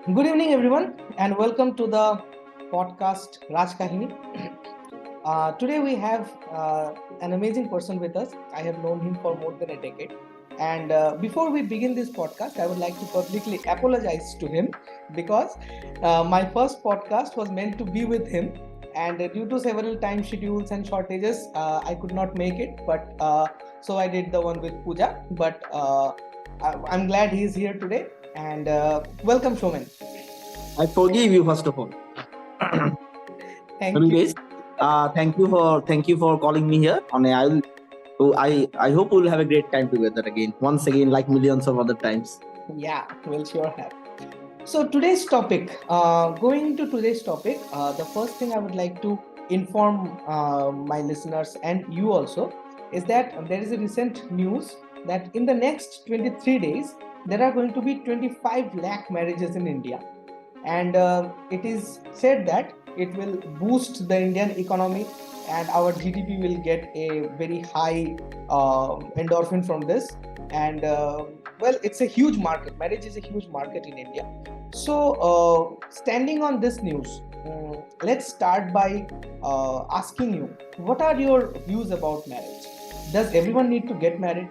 Good evening, everyone, and welcome to the podcast Raj Kahini. Today we have an amazing person with us. I have known him for more than a decade. And before we begin this podcast, I would like to publicly apologize to him because my first podcast was meant to be with him. And due to several time schedules and shortages, I could not make it. But so I did the one with Pooja. But I'm glad he is here today. And welcome, Showman. I forgive you first of all. Thank you. Anyways, thank you for calling me here. I hope we'll have a great time together again. Once again, like millions of other times. Yeah, we'll sure have. So today's topic, going into today's topic, the first thing I would like to inform my listeners and you also is that there is a recent news that in the next 23 days there are going to be 25 lakh marriages in India, and it is said that it will boost the Indian economy and our GDP will get a very high endorphin from this. And well, it's a huge market. Marriage is a huge market in India. So, standing on this news, let's start by asking you, what are your views about marriage? Does everyone need to get married?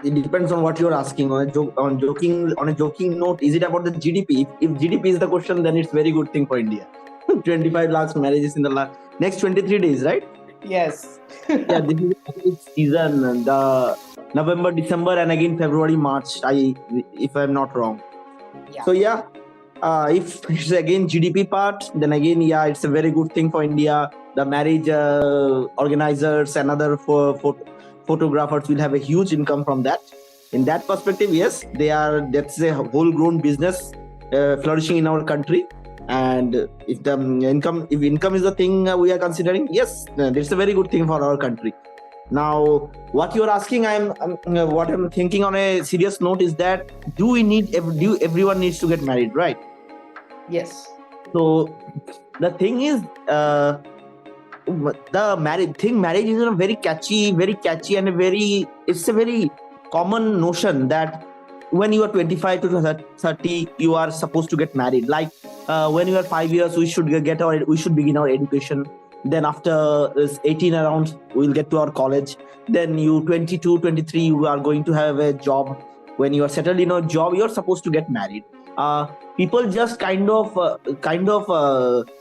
It depends on what you're asking. On a joking note, is it about the GDP? If GDP is the question, then it's very good thing for India. 25 lakhs marriages in the next 23 days, right? Yes. Yeah, this is its season. The November, December, and again February, March. If I'm not wrong. Yeah. So yeah, if it's again GDP part, then again it's a very good thing for India. The marriage organizers and other photographers will have a huge income from that. In that perspective, yes, that's a whole grown business flourishing in our country. And if income is the thing we are considering, yes, it's a very good thing for our country. Now, what you're asking, what I'm thinking on a serious note is that everyone needs to get married, right? Yes. So the thing is, marriage is a very catchy, and it's a very common notion that when you are 25 to 30, you are supposed to get married. Like when you are 5 years, we should begin our education. Then after 18 around, we'll get to our college. Then you 22, 23, you are going to have a job. When you are settled in a job, you're supposed to get married. People just kind of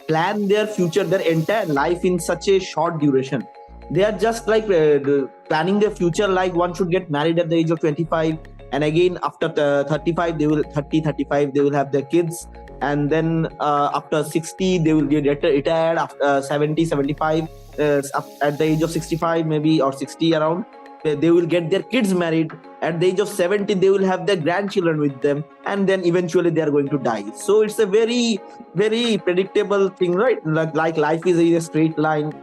plan their future, their entire life in such a short duration. They are just like planning their future like one should get married at the age of 25, and again after 35 they will have their kids, and then after 60 they will get retired. After 70, 75, at the age of 65 maybe or 60 around, they will get their kids married. At the age of 70 they will have their grandchildren with them, and then eventually they are going to die. So it's a very, very predictable thing, right? Like life is a straight line,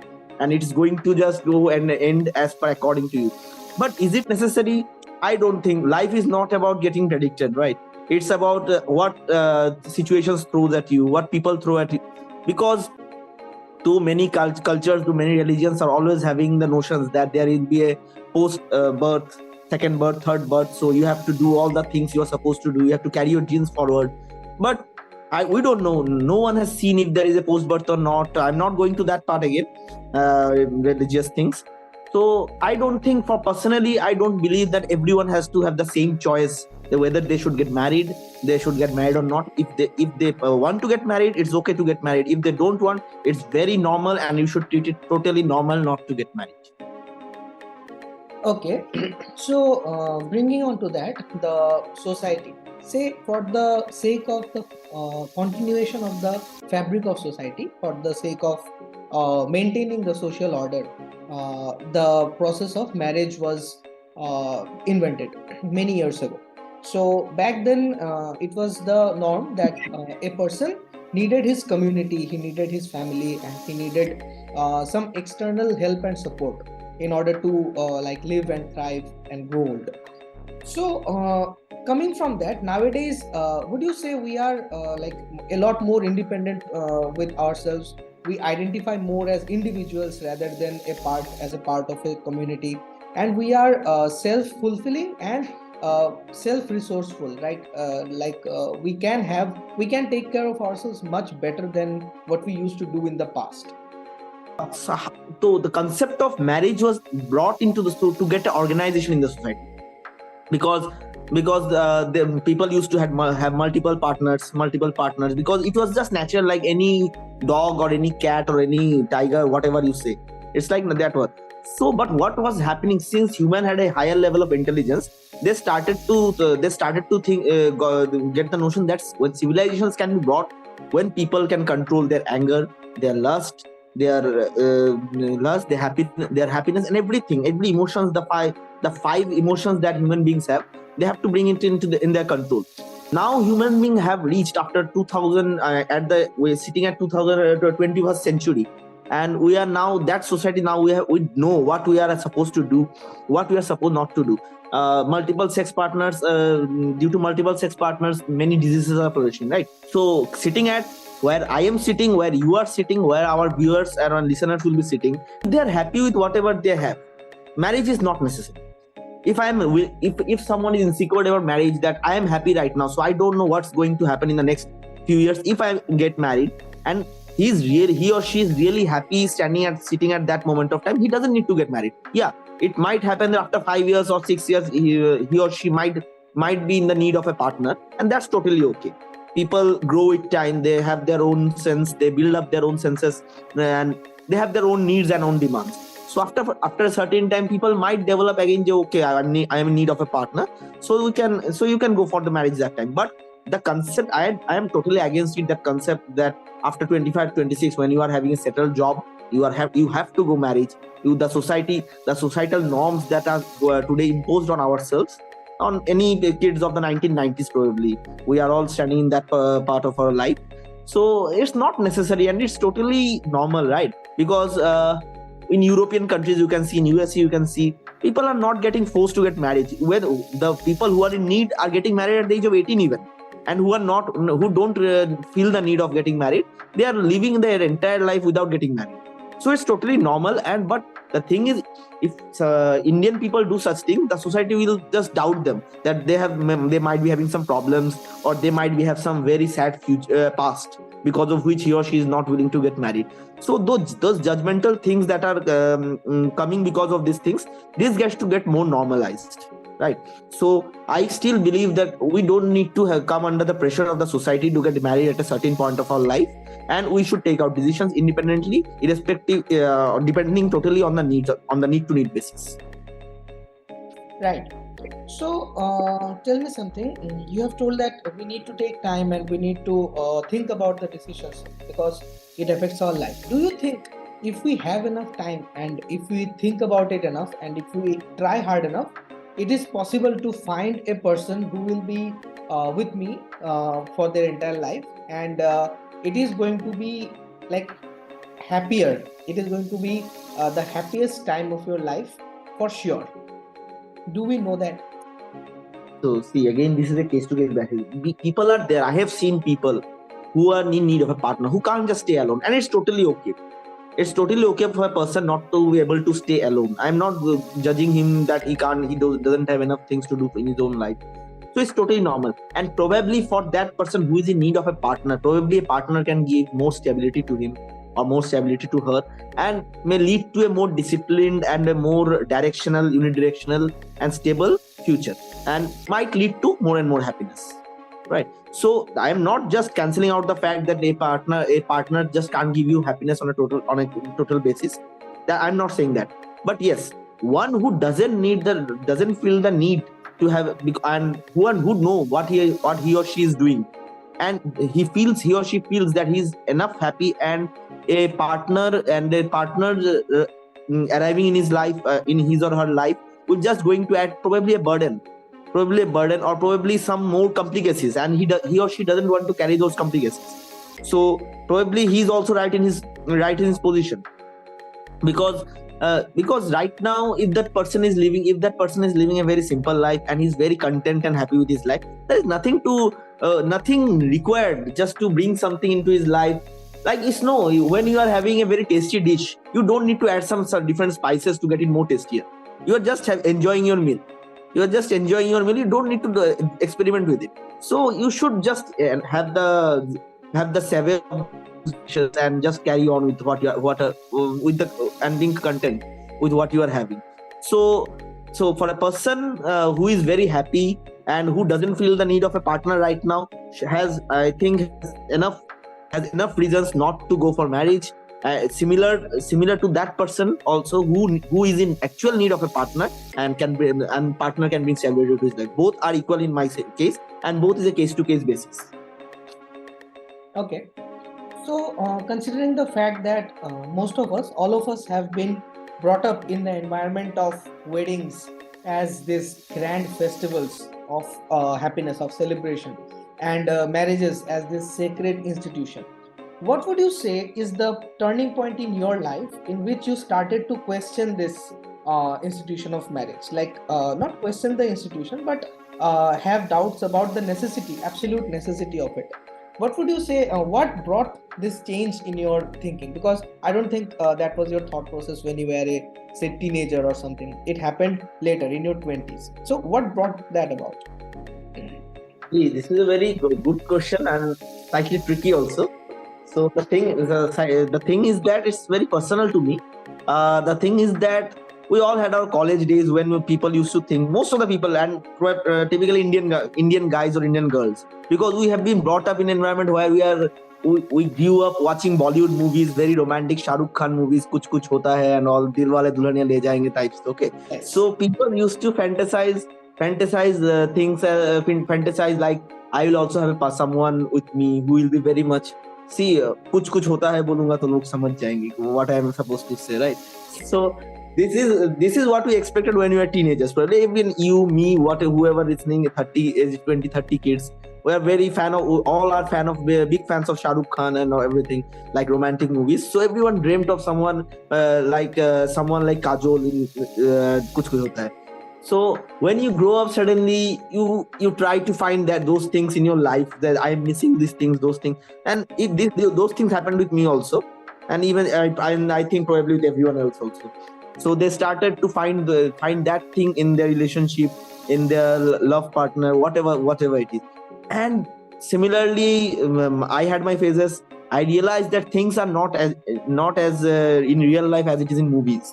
and it's going to just go and end as per according to you. But is it necessary? I don't think. Life is not about getting predicted, right? It's about what situations throws at you, what people throw at you. Because too many cultures, too many religions are always having the notions that there will be a post birth, second birth, third birth. So you have to do all the things you are supposed to do. You have to carry your genes forward. But we don't know. No one has seen if there is a post birth or not. I'm not going to that part again, religious things. So I don't think, for personally, I don't believe that everyone has to have the same choice whether they should get married. They should get married or not. If they want to get married, it's okay to get married. If they don't want, it's very normal, and you should treat it totally normal not to get married. Okay. So, bringing on to that, the society, say for the sake of the continuation of the fabric of society, for the sake of maintaining the social order, the process of marriage was invented many years ago. So back then, it was the norm that a person needed his community, he needed his family, and he needed some external help and support in order to like live and thrive and grow old. So, coming from that, nowadays, would you say we are like a lot more independent with ourselves? We identify more as individuals rather than a part of a community, and we are self-fulfilling and self-resourceful, right? We can take care of ourselves much better than what we used to do in the past. So the concept of marriage was brought into to get an organization in the society, because the people used to have multiple partners, because it was just natural, like any dog or any cat or any tiger, whatever you say, it's like that was. So but what was happening, since human had a higher level of intelligence, they started to think, get the notion that when civilizations can be brought, when people can control their anger, their lust, their happiness, and everything, every emotions, the five emotions that human beings have, they have to bring it in their control. Now human beings have reached after 2000, we're sitting at 21st century, and we are now that society. Now we know what we are supposed to do, what we are supposed not to do. Multiple sex partners, due to multiple sex partners, many diseases are flourishing, right? So sitting at where I am sitting, where you are sitting, where our viewers and our listeners will be sitting, they are happy with whatever they have. Marriage is not necessary. If someone is insecure about marriage, that I am happy right now, so I don't know what's going to happen in the next few years if I get married, and he or she is really happy sitting at that moment of time, he doesn't need to get married. Yeah, it might happen that after 5 years or 6 years, he or she might be in the need of a partner, and that's totally okay. People grow with time, they have their own sense, they build up their own senses, and they have their own needs and own demands. So after a certain time, people might develop again, okay, I am in need of a partner, so you can go for the marriage that time. But the concept, I am totally against it, that concept that after 25 26, when you are having a settled job, you have to go marriage. The societal norms that are today imposed on ourselves, on any kids of the 1990s, probably we are all standing in that part of our life. So it's not necessary, and it's totally normal, right? Because in European countries, you can see, in USA, you can see, people are not getting forced to get married, where the people who are in need are getting married at the age of 18 even, and who don't feel the need of getting married, they are living their entire life without getting married. So it's totally normal. And but the thing is, if Indian people do such thing, the society will just doubt them, that they might be having some problems, or they might have some very sad future past, because of which he or she is not willing to get married. So those judgmental things that are coming because of these things, this gets to get more normalized, right? So I still believe that we don't need to come under the pressure of the society to get married at a certain point of our life, and we should take our decisions independently, irrespective, depending totally on the need to need basis. Right. So, tell me something. You have told that we need to take time and we need to think about the decisions because it affects our life. Do you think if we have enough time and if we think about it enough and if we try hard enough, it is possible to find a person who will be with me for their entire life, and it is going to be like happier. It is going to be the happiest time of your life for sure. Do we know that? So see, again, this is a case to case basis. People are there. I have seen people who are in need of a partner, who can't just stay alone, and it's totally okay. It's totally okay for a person not to be able to stay alone. I'm not judging him that he doesn't have enough things to do in his own life. So it's totally normal. And probably for that person who is in need of a partner, probably a partner can give more stability to him or more stability to her, and may lead to a more disciplined and a more unidirectional and stable future, and might lead to more and more happiness, right? So I am not just cancelling out the fact that a partner just can't give you happiness on a total basis. That I'm not saying that. But yes, one who doesn't feel the need to have, and who know what he or she is doing, and he or she feels that he's enough happy, and a partner arriving in his life, in his or her life, will just going to add probably a burden, or probably some more complications, and he or she doesn't want to carry those complications. So probably he's also right in his position, because right now, if that person is living a very simple life and he's very content and happy with his life, there is nothing required just to bring something into his life. Like, when you are having a very tasty dish, you don't need to add some different spices to get it more tastier. You are just enjoying your meal. You are just enjoying your meal. You don't need to experiment with it. So you should just have the savor of those dishes and just carry on with with the and being content with what you are having. So for a person who is very happy and who doesn't feel the need of a partner right now, has I think has enough reasons not to go for marriage. Similar to that person also who is in actual need of a partner and partner can bring stability to his life. Both are equal in my case, and both is a case to case basis. Okay. So, considering the fact that most of us, all of us, have been brought up in the environment of weddings as these grand festivals of happiness, of celebration, and marriages as this sacred institution, what would you say is the turning point in your life in which you started to question this institution of marriage? Like, not question the institution, but have doubts about the necessity, absolute necessity of it. What would you say? What brought this change in your thinking? Because I don't think that was your thought process when you were a, say, teenager or something. It happened later in your 20s. So, what brought that about? See, this is a very good question and slightly tricky also. So the thing is that it's very personal to me. The thing is that we all had our college days when people used to think, most of the people, and typically Indian guys or Indian girls, because we have been brought up in an environment where we grew up watching Bollywood movies, very romantic Shah Rukh Khan movies, Kuch Kuch Hota Hai and all, Dilwale Dulhaniya Le Jayenge types. Okay, Yes. so people used to fantasize things, fantasize like I will also have someone with me who will be very much. See, कुछ कुछ होता है बोलूंगा तो लोग समझ जाएंगे what I am supposed to say, right? So this is what we expected when we were teenagers. Probably even you, me, whoever listening, 20-30 kids, we are very all are big fans of Shah Rukh Khan and everything, like romantic movies. So everyone dreamt of someone like Kajol in Kuch Kuch Hota Hai. So when you grow up, suddenly you try to find that those things in your life, that I'm missing these things, those things, and those things happened with me also, and even I think probably with everyone else also. So they started to find that thing in their relationship, in their love partner, whatever it is. And similarly, I had my phases. I realized that things are not as in real life as it is in movies.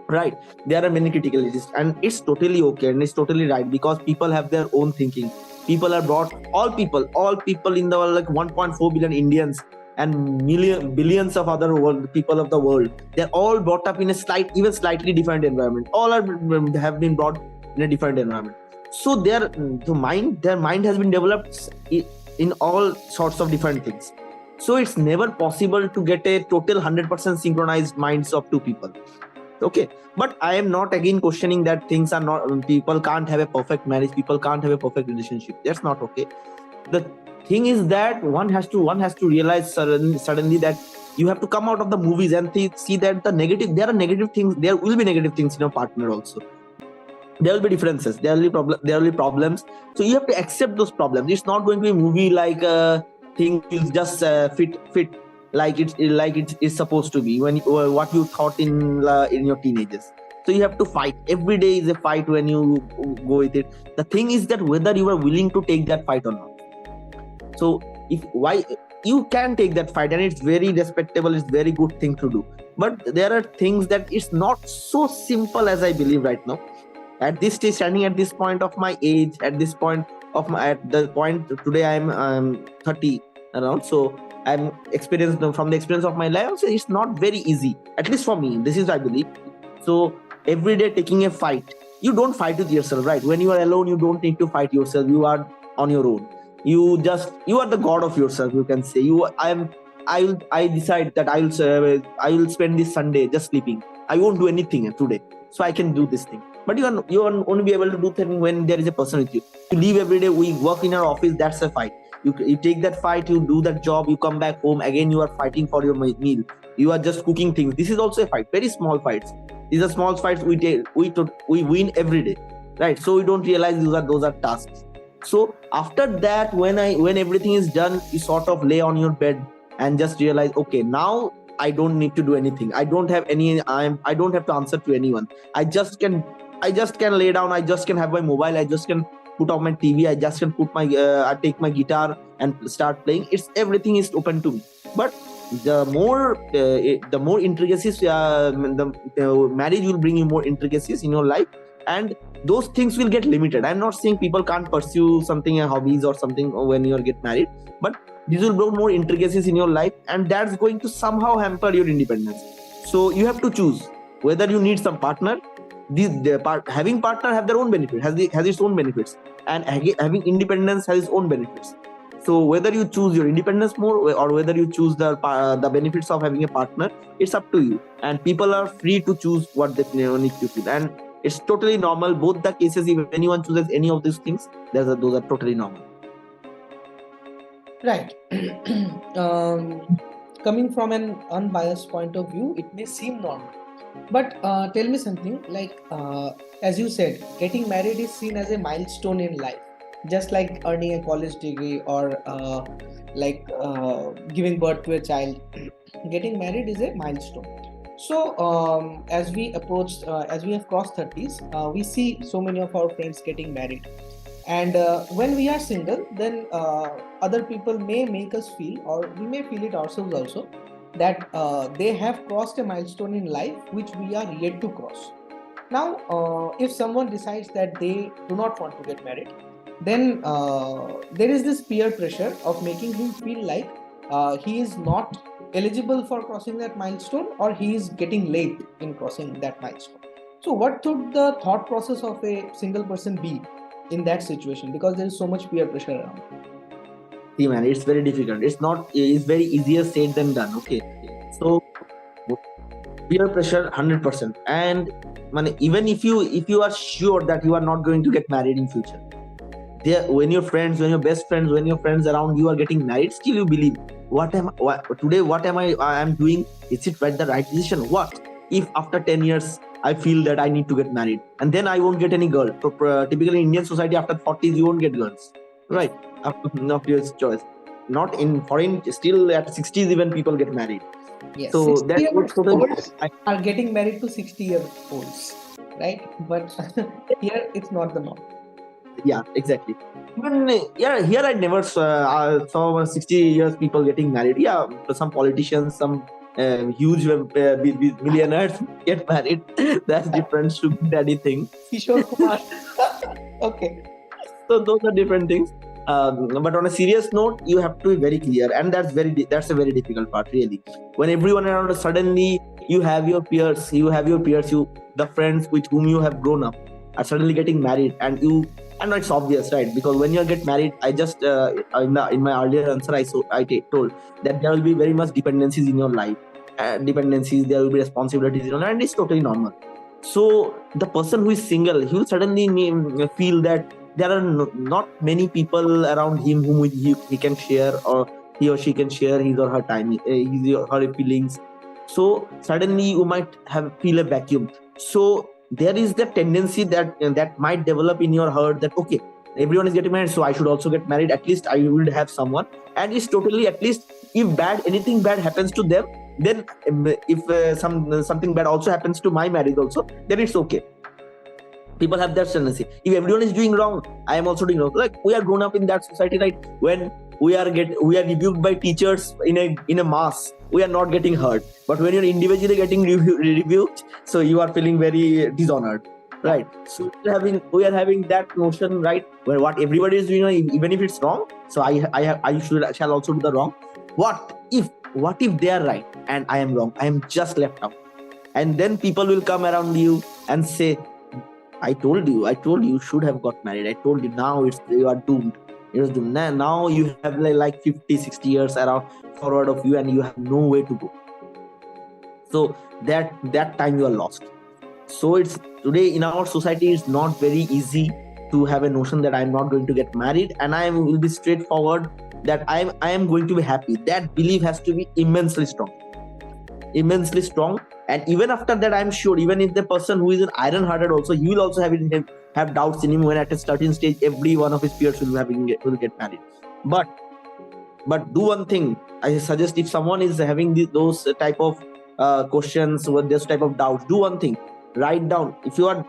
Right, there are many criticalities, and it's totally okay and it's totally right, because people have their own thinking. People are brought, all people in the world, like 1.4 billion Indians and billions of other people of the world, they're all brought up in a slightly different environment. All have been brought in a different environment. So their mind has been developed in all sorts of different things. So it's never possible to get a total 100% synchronized minds of two people. Okay, but I am not again questioning that things are not, people can't have a perfect marriage, people can't have a perfect relationship. That's not okay. The thing is that one has to realize suddenly that you have to come out of the movies and see that there are negative things, there will be negative things in your partner also. There will be differences, there will be problems. So you have to accept those problems. It's not going to be a movie like things will just fit like it is supposed to be when what you thought in your teenagers. So you have to fight. Every day is a fight when you go with it. The thing is that whether you are willing to take that fight or not. So why you can take that fight, and it's very respectable, it's very good thing to do. But there are things that it's not so simple as I believe right now. At this stage, standing at this point of my age, at the point today, I'm 30 around. So I'm experienced from the experience of my life. So it's not very easy, at least for me. This is I believe. So every day taking a fight, you don't fight with yourself, right? When you are alone, you don't need to fight yourself. You are on your own. You are the god of yourself. You can say I decide that I will spend this Sunday just sleeping. I won't do anything today, so I can do this thing. But you are only be able to do things when there is a person with you. You leave every day. We work in our office. That's a fight. You take that fight. You do that job. You come back home again. You are fighting for your meal. You are just cooking things. This is also a fight. Very small fights. These are small fights we take. We win every day, right? So we don't realize those are tasks. So after that, when everything is done, you sort of lay on your bed and just realize, okay, now I don't need to do anything. I don't have to answer to anyone. I just can I just can lay down, I just can have my mobile, I just can put on my TV, I just can put my I take my guitar and start playing. It's everything is open to me. But the more intricacies, the marriage will bring you more intricacies in your life, and those things will get limited. I'm not saying people can't pursue something, hobbies or something when you get married, but this will bring more intricacies in your life, and that's going to somehow hamper your independence. So you have to choose whether you need some partner. Having partner have their own benefit, has its own benefits, and having independence has its own benefits. So whether you choose your independence more, or whether you choose the benefits of having a partner, it's up to you. And people are free to choose what they need to feel, and it's totally normal. Both the cases, if anyone chooses any of these things, those are totally normal. Right. Coming from an unbiased point of view, it may seem normal. But tell me something, like, as you said, getting married is seen as a milestone in life, just like earning a college degree or giving birth to a child. Getting married is a milestone. So, as we have crossed 30s, we see so many of our friends getting married. And when we are single, then other people may make us feel, or we may feel it ourselves also, that they have crossed a milestone in life which we are yet to cross. Now, if someone decides that they do not want to get married, then there is this peer pressure of making him feel like he is not eligible for crossing that milestone, or he is getting late in crossing that milestone. So, what should the thought process of a single person be in that situation? Because there is so much peer pressure around. See, man, it's very difficult. It's very easier said than done. Okay. So peer pressure 100%. And even if you are sure that you are not going to get married in future, when your best friends, when your friends around you are getting married, still you believe, what am I am doing? Is it the right decision? What if after 10 years I feel that I need to get married, and then I won't get any girl? So typically in Indian society, after 40s you won't get girls, right? After your choice. Not in foreign, still at 60s even people get married. Yes, So 60 that's year what totally olds are getting married to 60-year-olds, right? But here it's not the norm. Yeah, exactly. Even here I never saw 60 years people getting married. Yeah, some politicians, some huge millionaires get married. That's different sugar daddy thing. Kishore Kumar. Okay. So those are different things. But on a serious note, you have to be very clear, and that's a very difficult part, really. When everyone around us, suddenly you have your peers, the friends with whom you have grown up, are suddenly getting married, and it's obvious, right? Because when you get married, I just in my earlier answer, told that there will be very much dependencies in your life, there will be responsibilities in your life, and it's totally normal. So the person who is single, he will suddenly feel that there are not many people around him whom he can share, or he or she can share his or her time, his or her feelings. So suddenly you might feel a vacuum. So there is the tendency that might develop in your heart that, okay, everyone is getting married, so I should also get married. At least I will have someone. And it's totally, at least if anything bad happens to them, then if something bad also happens to my marriage also, then it's okay. People have that tendency. If everyone is doing wrong, I am also doing wrong. Like, we are grown up in that society, right? When we are rebuked by teachers in a mass, we are not getting hurt. But when you're individually getting rebuked, so you are feeling very dishonored, right? So we are having that notion, right, where what everybody is doing, even if it's wrong, so I shall also do the wrong. What if they are right and I am wrong? I am just left out. And then people will come around you and say, I told you should have got married. I told you, now you are doomed. You're doomed. Now you have like 50, 60 years around forward of you, and you have no way to go. So that time you are lost. So it's today in our society, it's not very easy to have a notion that I'm not going to get married, and will be straightforward that I am going to be happy. That belief has to be immensely strong. And even after that, I'm sure, even if the person who is an iron-hearted also, he will also have doubts in him when at a certain stage every one of his peers will get married. But do one thing. I suggest, if someone is having those type of questions, with this type of doubts, do one thing. write down. If you are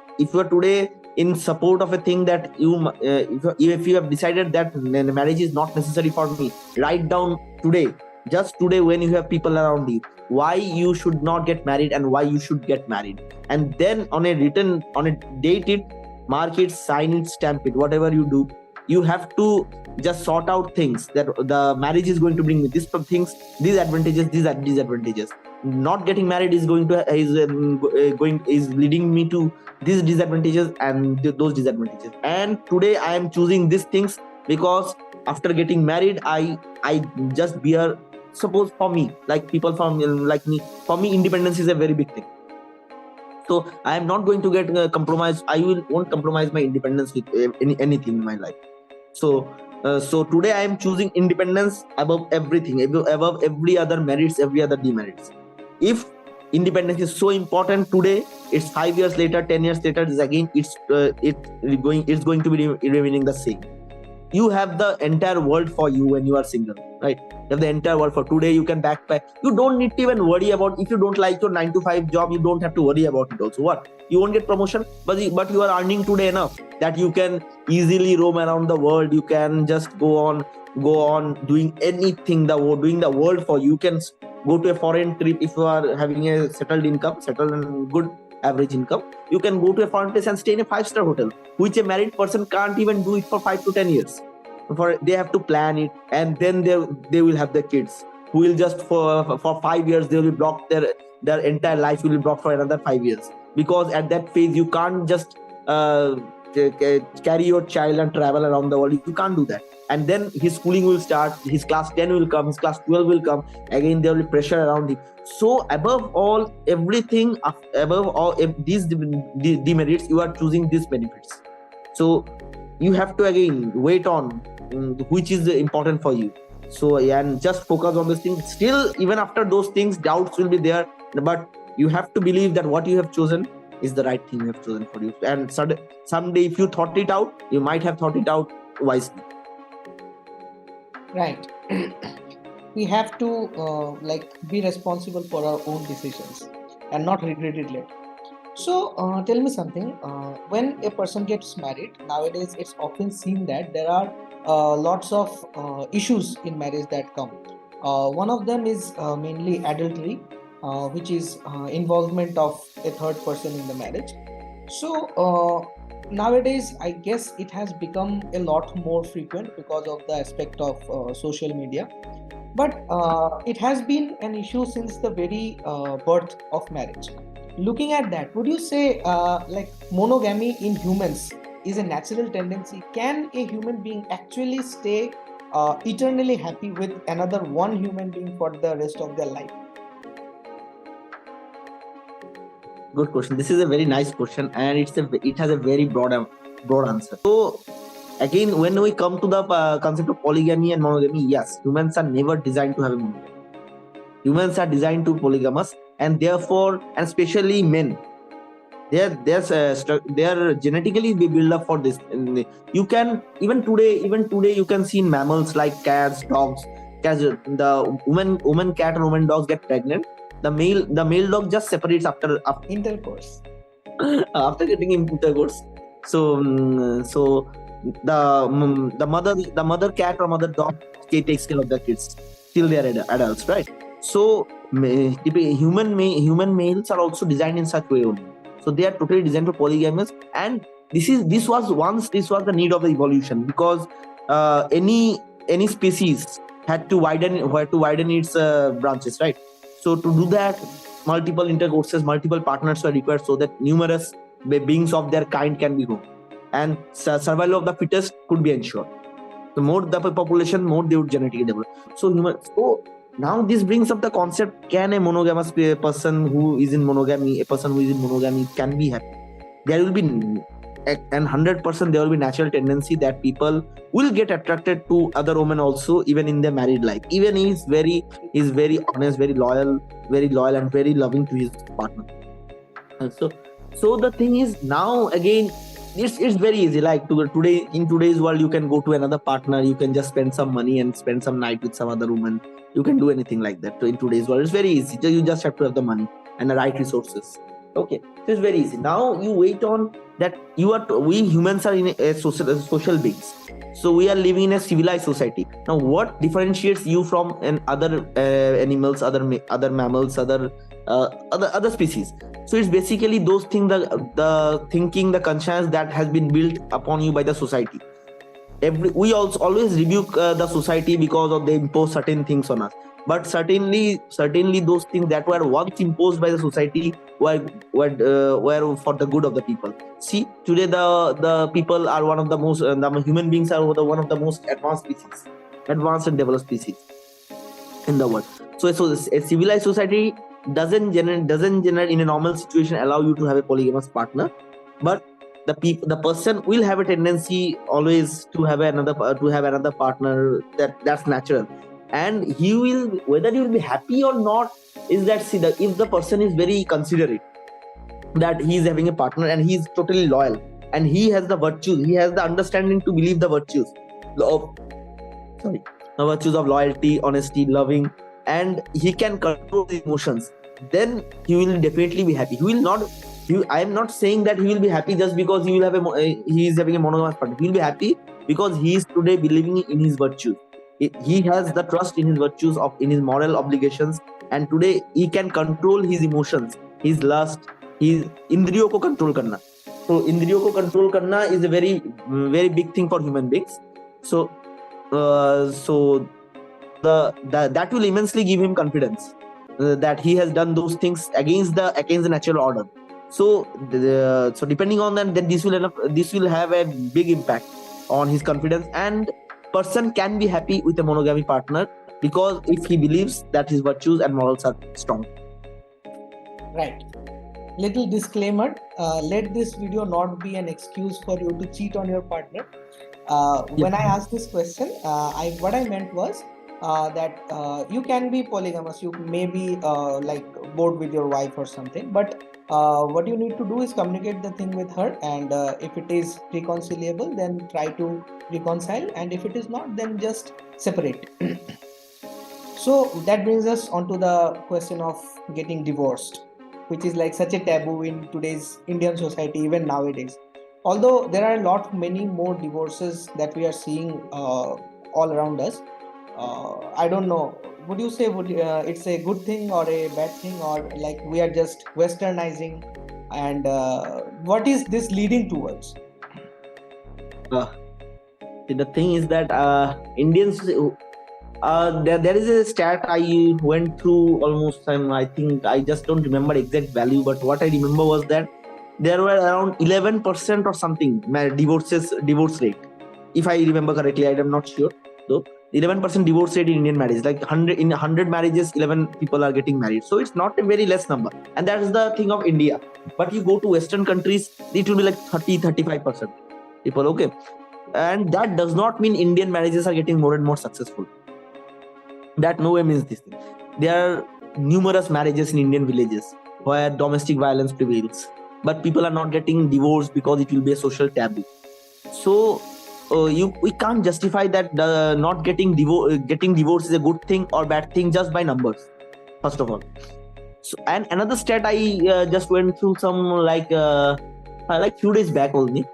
today in support of a thing that if you have decided that marriage is not necessary for me, write down today, just today, when you have people around you, why you should not get married and why you should get married. And then on a date it, mark it, sign it, stamp it, whatever you do, you have to just sort out things that the marriage is going to bring me these things, these advantages, these are disadvantages. Not getting married is is leading me to these disadvantages and those disadvantages. And today I am choosing these things because after getting married, I just bear. Suppose for me, like people from like me, for me independence is a very big thing. So I am not going to get compromised. Won't compromise my independence with anything in my life. So today I am choosing independence above everything, above every other merits, every other demerits. If independence is so important today, it's 5 years later, 10 years later, it's going to be remaining the same. You have the entire world for you when you are single, right? You have the entire world for today. You can backpack. You don't need to even worry about, if you don't like your 9 to 5 job, you don't have to worry about it also. What? You won't get promotion, but you are earning today enough that you can easily roam around the world. You can just go on doing anything, doing the world for you. You can go to a foreign trip if you are having a settled and good average income. You can go to a foreign place and stay in a 5-star hotel, which a married person can't even do it for 5 to 10 years. They have to plan it, and then they will have their kids who will just for 5 years they will be blocked. Their entire life will be blocked for another 5 years, because at that phase you can't just carry your child and travel around the world. You can't do that. And then his schooling will start, his class 10 will come, his class 12 will come, again there will be pressure around him. So above all everything, above all these demerits, you are choosing these benefits. So you have to again wait on which is important for you. So and just focus on this thing. Still, even after those things, doubts will be there, but you have to believe that what you have chosen is the right thing you have chosen for you. And someday if you thought it out, you might have thought it out wisely. Right. We have to be responsible for our own decisions and not regret it later. So tell me something. When a person gets married nowadays, it's often seen that there are lots of issues in marriage that come. One of them is mainly adultery, which is involvement of a third person in the marriage. So nowadays, I guess it has become a lot more frequent because of the aspect of social media. But it has been an issue since the very birth of marriage. Looking at that, would you say monogamy in humans is a natural tendency? Can a human being actually stay eternally happy with another one human being for the rest of their life? Good question. This is a very nice question, and it has a very broad answer. So again, when we come to the concept of polygamy and monogamy, yes, humans are never designed to have a monogamy. Humans are designed to polygamous, and therefore, and especially men, they are genetically built up for this. And you can even today you can see in mammals like cats, dogs. The woman cat and woman dogs get pregnant. The male dog just separates after Intercourse. after getting intercourse. So the mother cat or mother dog takes care of the kids till they are adults, right? So human males are also designed in such way only. So they are totally designed for polygamous, and this was the need of the evolution, because any species had to widen its branches, right? So to do that, multiple intercourses, multiple partners were required, so that numerous beings of their kind can be grown, and survival of the fittest could be ensured. The more the population, more they would genetically develop. So now this brings up the concept: can a monogamous person who is in monogamy, can be happy? There will be, and 100% there will be natural tendency that people will get attracted to other women also, even in their married life. Even he's very honest, very loyal, and very loving to his partner. And so the thing is, now again, it's very easy. Like today, in today's world, you can go to another partner, you can just spend some money and spend some night with some other woman. You can do anything like that. So in today's world, it's very easy. You just have to have the money and the right resources. Okay, so it's very easy. Now you wait on that. We humans are in a social beings, so we are living in a civilized society. Now, what differentiates you from an other animals, other mammals, other species? So it's basically those things, the thinking, the conscience that has been built upon you by the society. We also always rebuke the society because of they impose certain things on us, but certainly those things that were once imposed by the society were for the good of the people. See, today the people are one of the most the human beings are one of the most advanced and developed species in the world. So a civilized society doesn't generate in a normal situation allow you to have a polygamous partner, but the person will have a tendency always to have another partner. That's natural, and he will, whether he will be happy or not, is that, see, that if the person is very considerate, that he is having a partner and he is totally loyal, and he has the virtues, he has the understanding to believe the virtues of sorry the virtues of loyalty, honesty, loving, and he can control his emotions, then he will definitely be happy. He will not I am not saying that he will be happy just because he is having a monogamous partner. He will be happy because he is today believing in his virtues. He has the trust in his virtues, in his moral obligations, and today he can control his emotions, his lust, his indriyo ko control karna. So indriyo ko control karna is a very very big thing for human beings. So that will immensely give him confidence that he has done those things against the natural order. So depending on that, then this will have a big impact on his confidence, and person can be happy with a monogamy partner because if he believes that his virtues and morals are strong. Right. Little disclaimer, let this video not be an excuse for you to cheat on your partner. When I asked this question, what I meant was that you can be polygamous, you may be like bored with your wife or something, but what you need to do is communicate the thing with her, and if it is reconcilable, then try to reconcile, and if it is not, then just separate. So that brings us on to the question of getting divorced, which is like such a taboo in today's Indian society, even nowadays. Although there are many more divorces that we are seeing all around us. I don't know. Would you say it's a good thing or a bad thing, or like we are just westernizing? And what is this leading towards? The thing is that Indians, there is a stat I went through almost time. I think I just don't remember exact value, but what I remember was that there were around 11% or something divorce rate. If I remember correctly, I am not sure though. 11% divorce rate in Indian marriage, like 100 marriages, 11 people are getting married. So it's not a very less number, and that is the thing of India. But you go to Western countries, it will be like 30-35% people. Okay, and that does not mean Indian marriages are getting more and more successful. That no way means this thing. There are numerous marriages in Indian villages where domestic violence prevails, but people are not getting divorced because it will be a social taboo. So we can't justify that not getting divorced is a good thing or bad thing just by numbers, first of all. So, and another stat I just went through some like few days back only.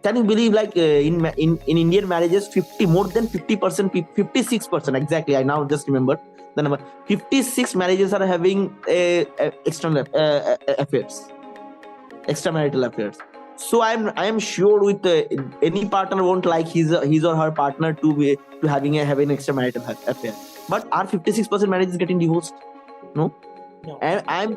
Can you believe, like in Indian marriages, more than 50%, 56% exactly, I now just remembered the number, 56 marriages are having extramarital affairs. So I am sure with any partner won't like his or her partner to having an extramarital affair. But are 56% marriages getting divorced? No. And I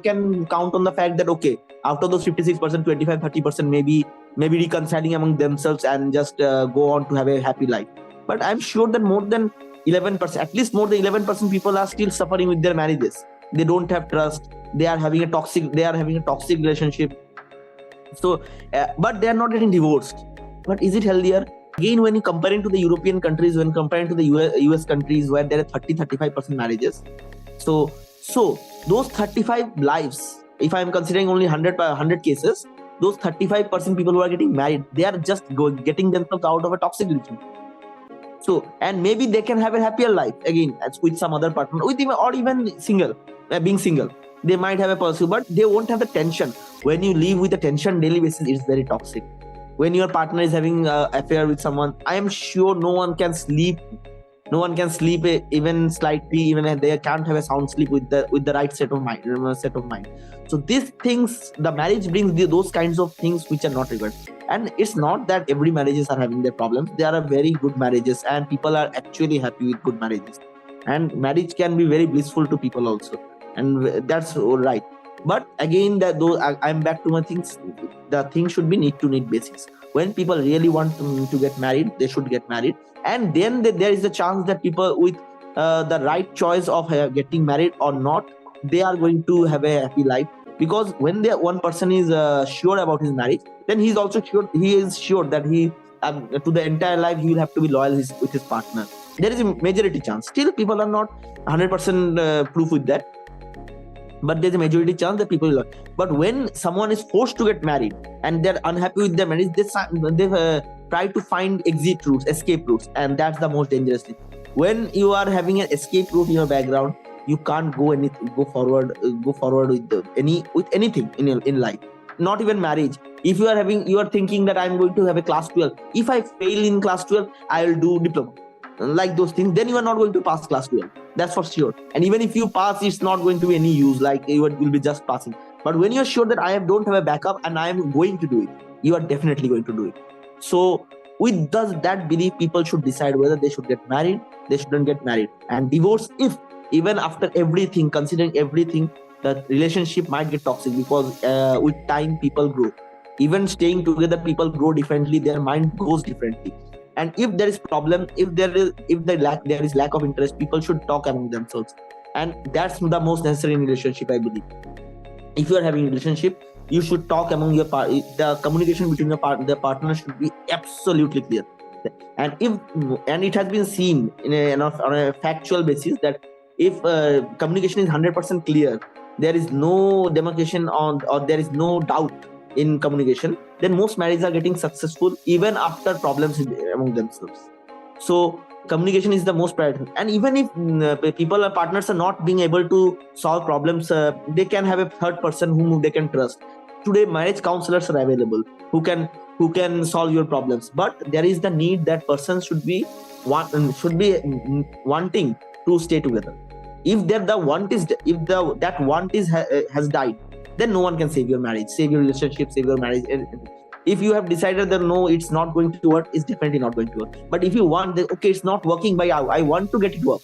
can count on the fact that okay, after those 56%, 25-30% maybe reconciling among themselves and just go on to have a happy life. But I'm sure that more than 11%, at least more than 11% people are still suffering with their marriages. They don't have trust. They are having a toxic relationship. So, but they are not getting divorced. But is it healthier? Again, when you comparing to the European countries, when comparing to the US countries where there are 30-35% marriages, so those 35 lives, if I am considering only 100 cases, those 35% people who are getting married, they are just getting themselves out of a toxic relationship. So, and maybe they can have a happier life again with some other partner, with even single, being single. they might have a pursuit, but they won't have the tension. When you live with a tension daily basis, it's very toxic. When your partner is having an affair with someone, I am sure no one can sleep. No one can sleep even slightly, even if they can't have a sound sleep with the right set of mind. So these things, the marriage brings those kinds of things which are not required. And it's not that every marriages are having their problems. There are very good marriages, and people are actually happy with good marriages. And marriage can be very blissful to people also, and that's all right. But again, that though I'm back to my things. The thing should be need to need basis. When people really want to get married, they should get married, and then there is a chance that people with the right choice of getting married or not, they are going to have a happy life. Because when one person is sure about his marriage, then he is sure that he to the entire life he will have to be loyal with his partner. There is a majority chance. Still, people are not 100% proof with that, but there's a majority chance that people will. But when someone is forced to get married and they're unhappy with their marriage, they try to find exit routes, escape routes, and that's the most dangerous thing. When you are having an escape route in your background, you can't go forward with anything in life. Not even marriage. If you are thinking that I'm going to have a class 12. If I fail in class 12, I will do diploma, like those things. Then you are not going to pass class 12. That's for sure. And even if you pass, it's not going to be any use. Like you will be just passing. But when you're sure that don't have a backup and I am going to do it, you are definitely going to do it. So with that belief, people should decide whether they should get married, they shouldn't get married, and divorce. If even after everything, considering everything, the relationship might get toxic, because with time people grow. Even staying together, people grow differently. Their mind goes differently. And if there is problem, there is lack of interest, people should talk among themselves. And that's the most necessary in relationship, I believe. If you are having a relationship, you should talk among your the communication between the partner should be absolutely clear. And it has been seen on a factual basis that if communication is 100% clear, there is no demarcation on, or there is no doubt in communication, then most marriages are getting successful even after problems among themselves. So communication is the most priority. And even if people or partners are not being able to solve problems, they can have a third person whom they can trust. Today marriage counselors are available who can solve your problems, but there is the need that person should be wanting to stay together. If that want is has died, then no one can save your marriage, save your relationship, save your marriage. If you have decided that no, it's not going to work, it's definitely not going to work. But if you want okay, it's not working, but I want to get it work,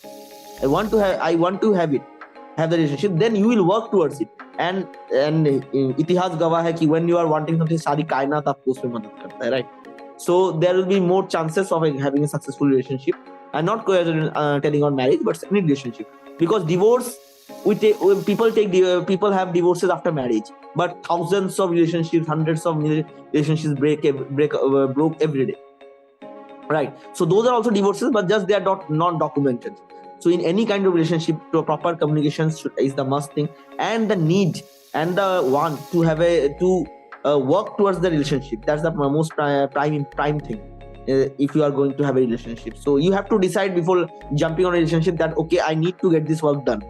I want to have the relationship, then you will work towards it. And इतिहास गवाह है कि when you are wanting something, सारी कायनात आपको उसमें मदद करता है, right? So there will be more chances of having a successful relationship. And not telling on marriage, but any relationship. Because divorce, people have divorces after marriage, but thousands of relationships, hundreds of relationships broke every day, right? So those are also divorces, but just they are not documented. So in any kind of relationship, proper communication is the must thing, and the need and the want to have work towards the relationship. That's the most prime thing. If you are going to have a relationship, so you have to decide before jumping on a relationship that okay, I need to get this work done,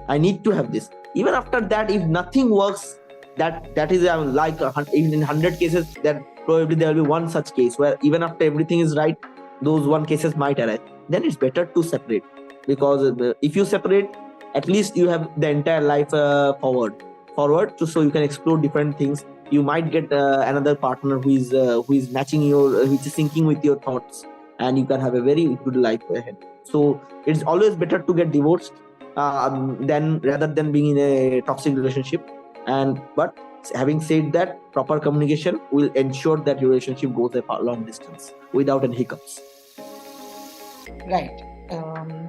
I need to have this. Even after that, if nothing works, that is even in 100 cases, that probably there will be one such case where even after everything is right, those one cases might arise. Then it's better to separate, because if you separate, at least you have the entire life forward so you can explore different things. You might get another partner who is matching which is syncing with your thoughts, and you can have a very good life ahead. So it's always better to get divorced rather than being in a toxic relationship. But having said that, proper communication will ensure that your relationship goes a long distance without any hiccups. Right.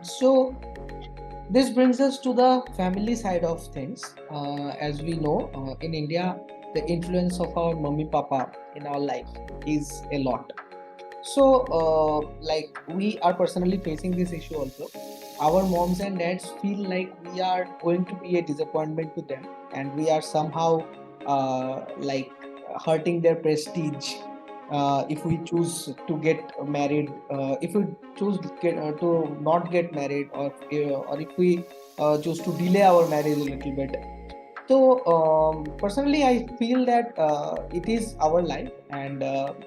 So this brings us to the family side of things. As we know, in India, the influence of our mummy papa in our life is a lot. So, like we are personally facing this issue also. Our moms and dads feel like we are going to be a disappointment to them, and we are somehow like hurting their prestige if we choose to get married. If we choose to not get married, or if we choose to delay our marriage a little bit. So personally, I feel that it is our life, and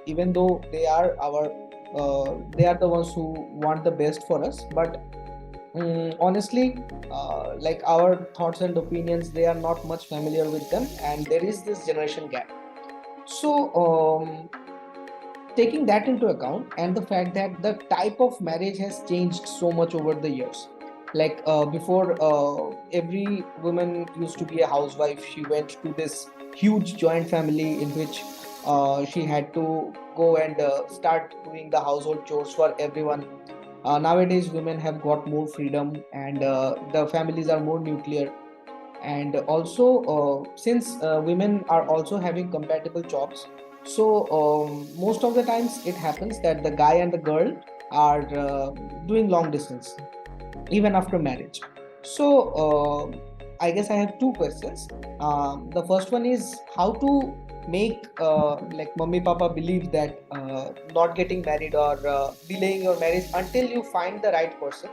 even though they are the ones who want the best for us, but honestly, like our thoughts and opinions, they are not much familiar with them, and there is this generation gap. So taking that into account, and the fact that the type of marriage has changed so much over the years, like before, every woman used to be a housewife. She went to this huge joint family in which she had to go and start doing the household chores for everyone. Nowadays women have got more freedom, and the families are more nuclear. And also, since women are also having compatible jobs, so most of the times it happens that the guy and the girl are doing long distance even after marriage. So I guess I have two questions. The first one is how to make like mummy papa believe that not getting married or delaying your marriage until you find the right person.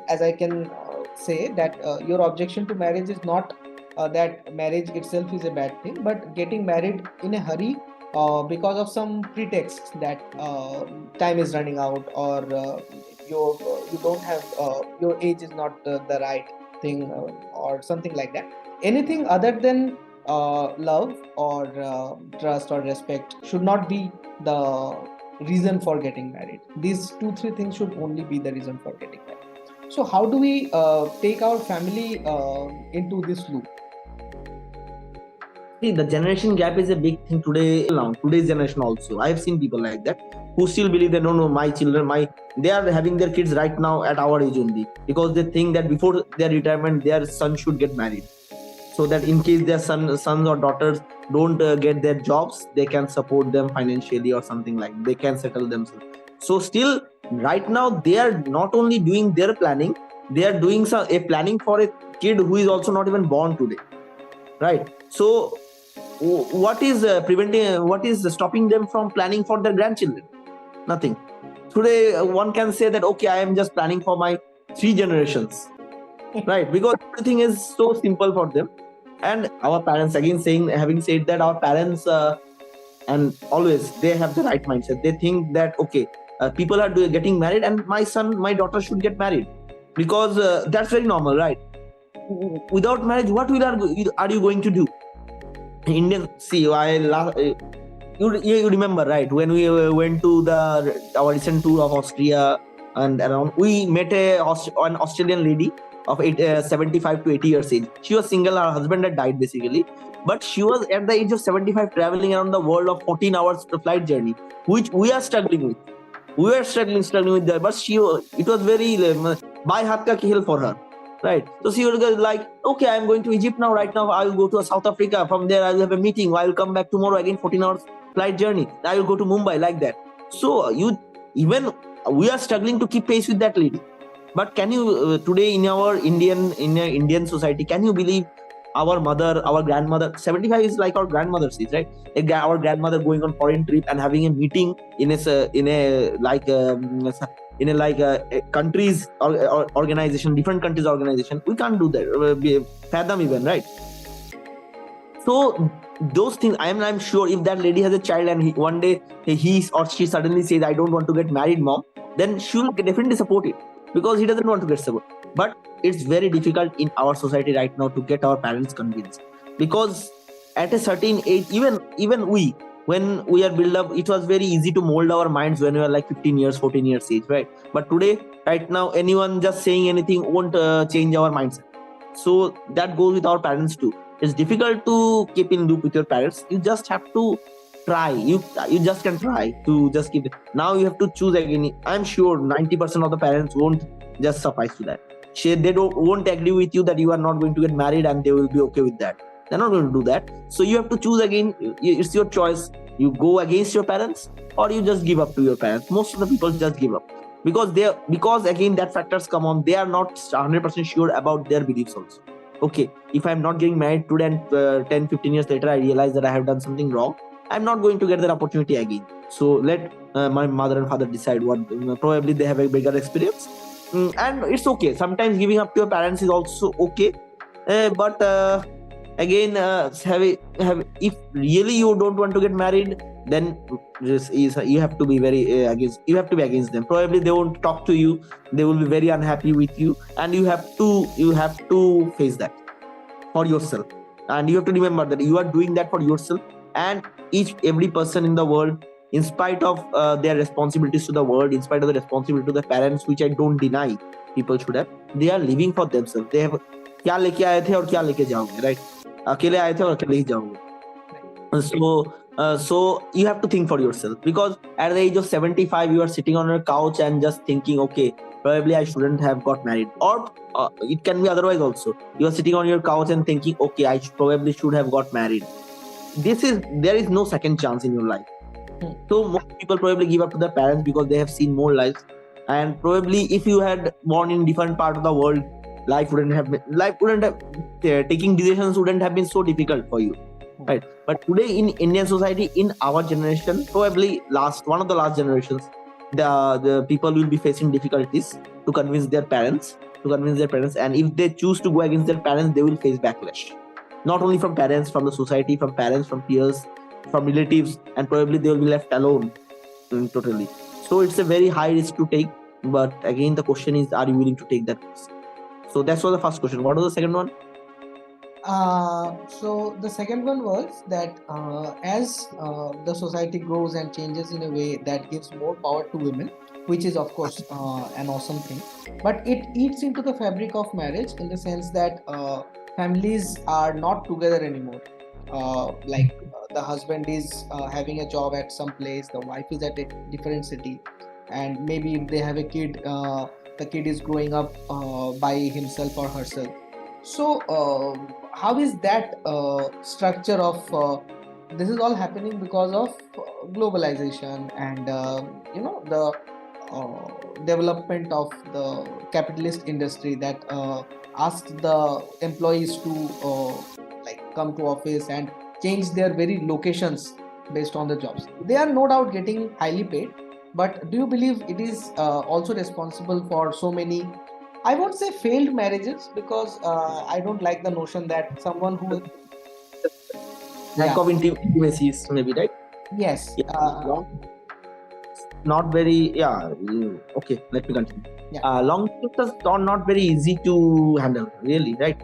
As I can say that your objection to marriage is not that marriage itself is a bad thing, but getting married in a hurry because of some pretext that time is running out, or you don't have your age is not the right thing, or something like that. Anything other than love or trust or respect should not be the reason for getting married. These two three things should only be the reason for getting married. So how do we take our family into this loop? See, the generation gap is a big thing today. Now, today's generation also. I have seen people like that who still believe that no, my children, they are having their kids right now at our age only, because they think that before their retirement, their son should get married, so that in case their sons or daughters don't get their jobs, they can support them financially or something, like they can settle themselves. So still, right now, they are not only doing their planning, they are doing a planning for a kid who is also not even born today, right? So what is preventing, what is stopping them from planning for their grandchildren? Nothing. Today one can say that, okay, I am just planning for my 3 generations, right? Because everything is so simple for them. And our parents, again saying, having said that, our parents and always they have the right mindset. They think that, okay, people are getting married, and my son, my daughter should get married, because that's very normal, right? Without marriage, what are you going to do? Indian, see, you remember, right? When we went to our recent tour of Austria and around, we met an Australian lady of 75 to 80 years age. She was single, her husband had died basically, but she was at the age of 75 traveling around the world of 14 hours flight journey, which we are struggling with. We were struggling with that, but it was very by hath ka khel for her, right? So she was like, okay, I'm going to Egypt now. Right now, I will go to South Africa. From there, I will have a meeting. I will come back tomorrow again, 14 hours flight journey. I will go to Mumbai, like that. So even we are struggling to keep pace with that lady. But can you today in our Indian society, can you believe our mother, our grandmother, 75 is like our grandmother's age, right? Our grandmother going on foreign trip and having a meeting in a like in a like a countries or organization, different countries organization. We can't do that, fathom even, right? So those things, I'm sure if that lady has a child and one day he or she suddenly says, I don't want to get married, mom, then she'll definitely support it, because he doesn't want to get support. But it's very difficult in our society right now to get our parents convinced, because at a certain age, even we, when we are built up, it was very easy to mold our minds when we were like 15 years, 14 years age, right? But today, right now, anyone just saying anything won't change our mindset. So that goes with our parents too. It's difficult to keep in loop with your parents. You just have to try. You just can try to just keep it. Now you have to choose again. I'm sure 90% of the parents won't just suffice to that. They won't agree with you that you are not going to get married, and they will be okay with that. They're not going to do that. So you have to choose again. It's your choice. You go against your parents, or you just give up to your parents. Most of the people just give up, because again that factors come on. They are not 100% sure about their beliefs also. Okay, if I'm not getting married today and 10 15 years later I realize that I have done something wrong, I'm not going to get that opportunity again. So let my mother and father decide what. Probably they have a bigger experience. And it's okay. Sometimes giving up to your parents is also okay. But again, if really you don't want to get married, then you have to be very against. You have to be against them. Probably they won't talk to you. They will be very unhappy with you, and you have to face that for yourself. And you have to remember that you are doing that for yourself, and every person in the world, in spite of their responsibilities to the world, in spite of the responsibility to the parents, which I don't deny people should have, they are living for themselves. They have क्या लेके आए थे और क्या लेके जाओगे, right? अकेले आए थे और अकेले ही जाओगे. So you have to think for yourself, because at the age of 75 you are sitting on your couch and just thinking, okay, probably I shouldn't have got married. Or it can be otherwise also. You are sitting on your couch and thinking, okay, probably should have got married. There is no second chance in your life. So most people probably give up to their parents because they have seen more lives. And probably if you had born in different part of the world, taking decisions wouldn't have been so difficult for you, right? But today in Indian society, in our generation, probably one of the last generations, the people will be facing difficulties to convince their parents, and if they choose to go against their parents, they will face backlash, not only from parents, from the society, from parents, from peers, from relatives, and probably they will be left alone totally. So it's a very high risk to take, but again the question is, are you willing to take that risk? So that's was the first question. What was the second one? So the second one was that as the society grows and changes in a way that gives more power to women, which is of course an awesome thing, but it eats into the fabric of marriage in the sense that families are not together anymore. The husband is having a job at some place, the wife is at a different city, and maybe if they have a kid, the kid is growing up by himself or herself. So, how is that structure of this is all happening because of globalization and the development of the capitalist industry that asks the employees to come to office and change their very locations based on the jobs. They are no doubt getting highly paid, but do you believe it is also responsible for so many, I won't say failed marriages, because I don't like the notion that someone who Lack of intimacy is maybe, right? yes Not very, okay, let me continue. Yeah. Long trips are not very easy to handle, really, right?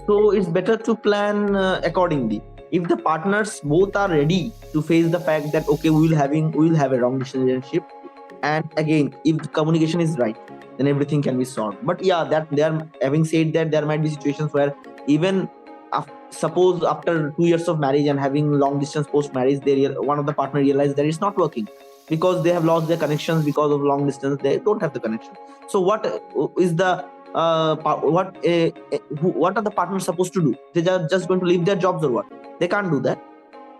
So it's better to plan accordingly. If the partners both are ready to face the fact that, okay, we will have a long distance relationship, and again, if the communication is right, then everything can be solved. But that they are having said that, there might be situations where even suppose after 2 years of marriage and having long distance post marriage, one of the partner realizes that it's not working because they have lost their connections because of long distance. They don't have the connection. So what is the what are the partners supposed to do? They are just going to leave their jobs or what? They can't do that.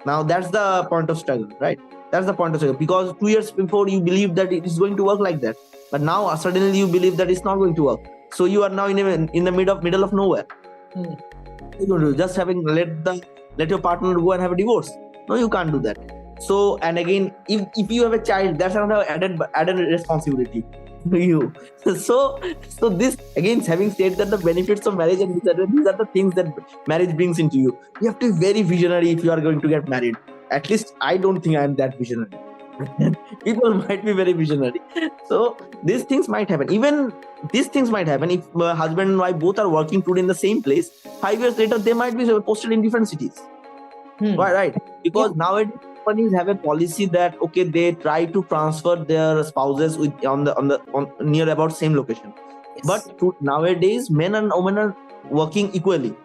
Now that's the point of struggle, right? That's the point of struggle, because 2 years before you believed that it is going to work like that, but now suddenly you believe that it's not going to work. So you are now in the middle of nowhere. You're going to just let your partner go and have a divorce. No, you can't do that. So, and again, if you have a child, that's another added responsibility to you. So this again, having said that, the benefits of marriage, and these are the things that marriage brings into you. You have to be very visionary if you are going to get married. At least I don't think I am that visionary. People might be very visionary. So these things might happen. Even these things might happen if husband and wife both are working today in the same place. 5 years later, they might be posted in different cities. Right? Because nowadays companies have a policy that, okay, they try to transfer their spouses on near about same location. Yes. But nowadays, men and women are working equally,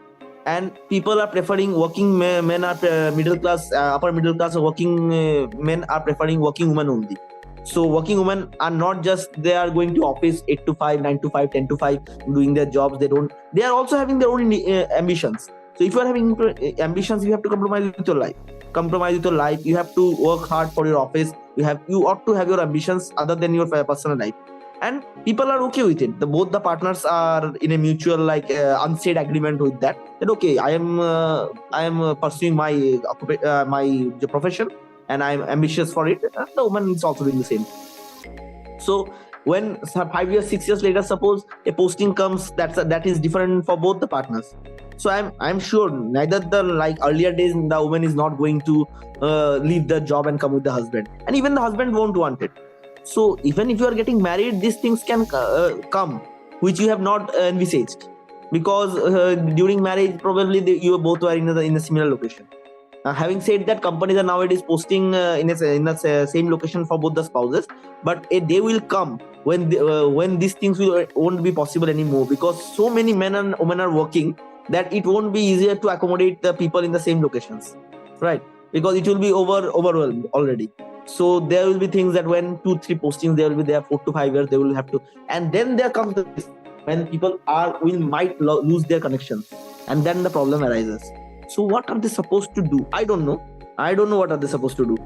and people are preferring working men are middle class, upper middle class, or working men are preferring working women only. So working women are not just they are going to office 8 to 5, 9 to 5, 10 to 5, doing their jobs. They are also having their own ambitions. So if you are having ambitions, you have to compromise with your life. You have to work hard for your office. You ought to have your ambitions other than your personal life. And people are okay with it. Both the partners are in a mutual unsaid agreement with that. That okay, I am pursuing my profession, and I am ambitious for it. And the woman is also doing the same. So when 5 years, 6 years later, suppose a posting comes that is different for both the partners, So I'm sure neither the like earlier days the woman is not going to leave the job and come with the husband, and even the husband won't want it. So even if you are getting married, these things can come which you have not envisaged, because during marriage probably you both were in a similar location. Having said that, companies are nowadays posting same location for both the spouses, but a day will come when these things won't be possible anymore, because so many men and women are working that it won't be easier to accommodate the people in the same locations, right? Because it will be overwhelmed already. So there will be things that when 2-3 postings there will be there 4 to 5 years they will have to, and then there comes the when people might lose their connections, and then the problem arises. So what are they supposed to do? I don't know. I don't know what are they supposed to do.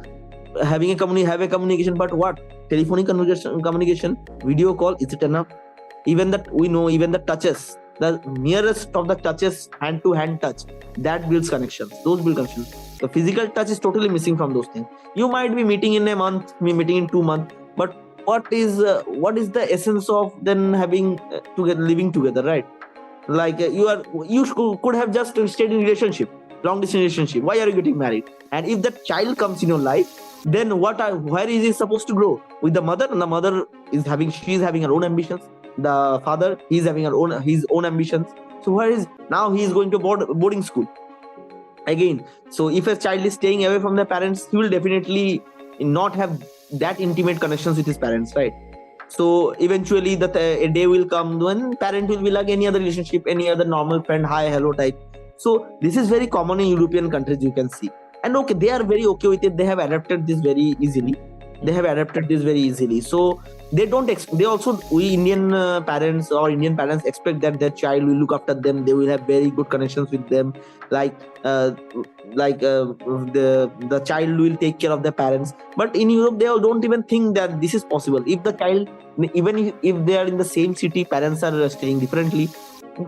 Have a communication, but what? Telephonic communication, video call, is it enough? Even that we know, even the touches, the nearest of the touches, hand to hand touch, that builds connections. Those build connections. The physical touch is totally missing from those things. You might be meeting in a month, be meeting in 2 months, but what is the essence of then having together living together, right? Like could have just stayed in relationship, long distance relationship. Why are you getting married? And if that child comes in your life, then where is he supposed to grow? With the mother, and the mother she is having her own ambitions. The father, he's having his own ambitions. So where is now he is going to boarding school again. So if a child is staying away from their parents, he will definitely not have that intimate connections with his parents, right? So eventually a day will come when parent will be like any other relationship, any other normal friend, hi, hello type. So this is very common in European countries, you can see. And okay, they are very okay with it. They have adapted this very easily. So they don't they also, we Indian parents or Indian parents expect that their child will look after them. They will have very good connections with them. Like the child will take care of their parents. But in Europe, they all don't even think that this is possible. If the child, even if they are in the same city, parents are staying differently.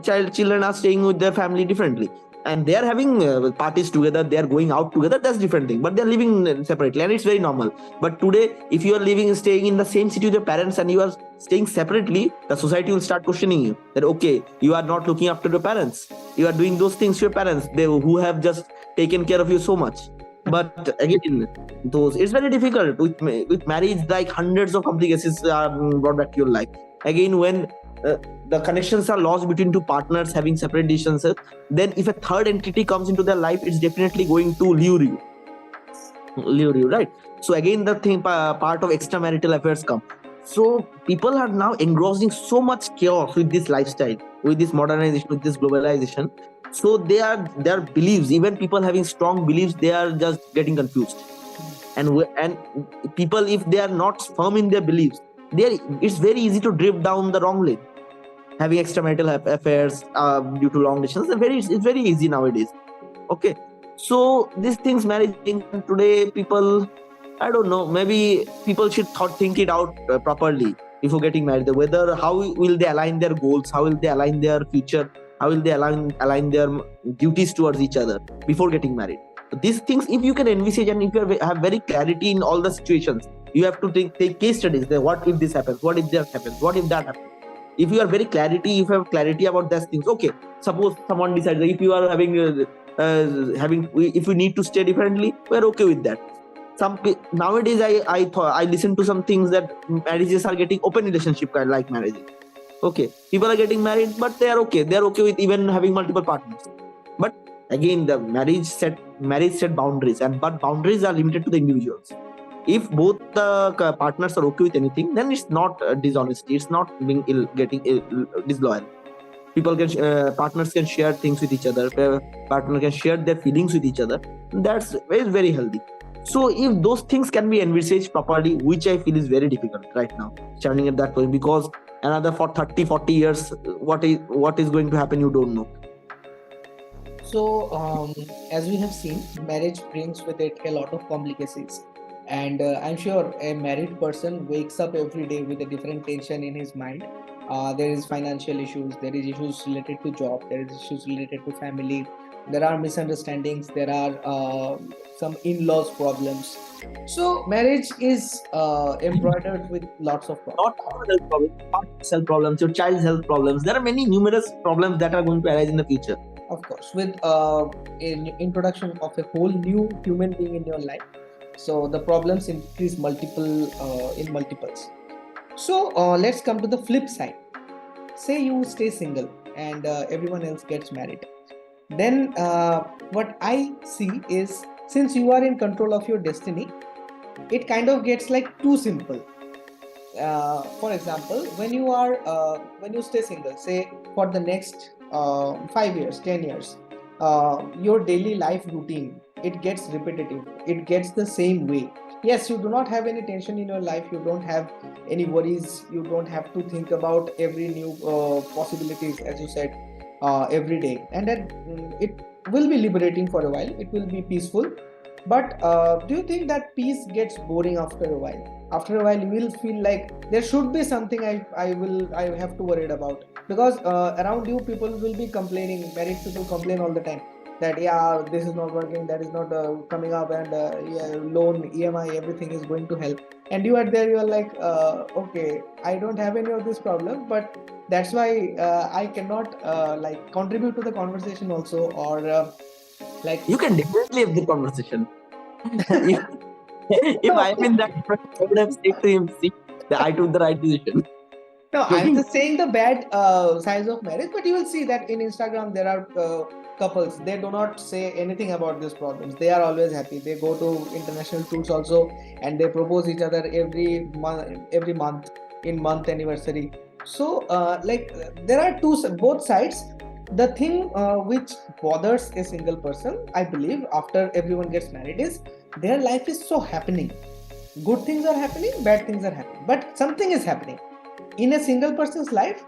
Children are staying with their family differently, and they are having parties together, they are going out together, that's different thing, but they are living separately, and it's very normal. But today, if you are staying in the same city with your parents and you are staying separately, the society will start questioning you that okay, you are not looking after your parents, you are doing those things to your parents, who have just taken care of you so much. But again, it's very difficult with marriage. Like hundreds of complications are brought back to your life again when the connections are lost between two partners having separate decisions. Then if a third entity comes into their life, it's definitely going to lure you, right? So again, the thing part of extramarital affairs come. So people are now engrossing so much chaos with this lifestyle, with this modernization, with this globalization. So their beliefs, even people having strong beliefs, they are just getting confused. And people, if they are not firm in their beliefs, it's very easy to drift down the wrong lane, having extramarital affairs due to long distance. It's very easy nowadays. Okay, so these things, marrying today, people, I don't know, maybe people should think it out properly before getting married. Whether how will they align their goals, how will they align their future, how will they align their duties towards each other before getting married. So these things, if you can envisage and if you have very clarity in all the situations, you have to take case studies. What if this happens? What if that happens? What if that happens? If you if you have clarity about those things, okay. Suppose someone decides if you are if we need to stay differently, we're okay with that. Nowadays, I listen to some things that marriages are getting open relationship kind like marriages. Okay, people are getting married, but they are okay. They are okay with even having multiple partners. But again, the marriage set boundaries, but boundaries are limited to the individuals. If both the partners are okay with anything, then it's not dishonesty. It's not being disloyal. Partners can share things with each other. Partner can share their feelings with each other. That's very, very healthy. So if those things can be envisaged properly, which I feel is very difficult right now, standing at that point, because another for 30-40 years, what is going to happen, you don't know. So as we have seen, marriage brings with it a lot of complications. And I'm sure a married person wakes up every day with a different tension in his mind. There is financial issues, there is issues related to job, there is issues related to family, there are misunderstandings, there are some in-laws problems. So marriage is embroidered with lots of problems. Not health problems, health problems, your child's health problems. There are many numerous problems that are going to arise in the future. of course, with introduction of a whole new human being in your life, so the problems increase in multiples. So let's come to the flip side. Say you stay single and everyone else gets married. Then what I see is, since you are in control of your destiny, it kind of gets like too simple. For example, when you stay single, say for the next 5 years, 10 years, your daily life routine, it gets repetitive, it gets the same way. Yes, you do not have any tension in your life, you don't have any worries, you don't have to think about every new possibilities, as you said, every day, and that it will be liberating for a while, it will be peaceful. But do you think that peace gets boring after a while? After a while you will feel like there should be something I have to worry about, because around you people will be complaining, married people complain all the time that yeah, this is not working, that is not coming up, and yeah, loan, EMI, everything is going to help, and you are there, you are like okay, I don't have any of this problem, but that's why I cannot like contribute to the conversation also, or like You can definitely have the conversation. if, if no, I'm in that, I would have said to him, see, I took the right decision. no, I'm Joking. just saying the bad sides of marriage, but you will see that in Instagram there are couples. They do not say anything about these problems. They are always happy. They go to international tours also, and they propose each other every month in month anniversary. So, there are both sides. The thing which bothers a single person, I believe, after everyone gets married is their life is so happening. Good things are happening, bad things are happening, but something is happening in a single person's life.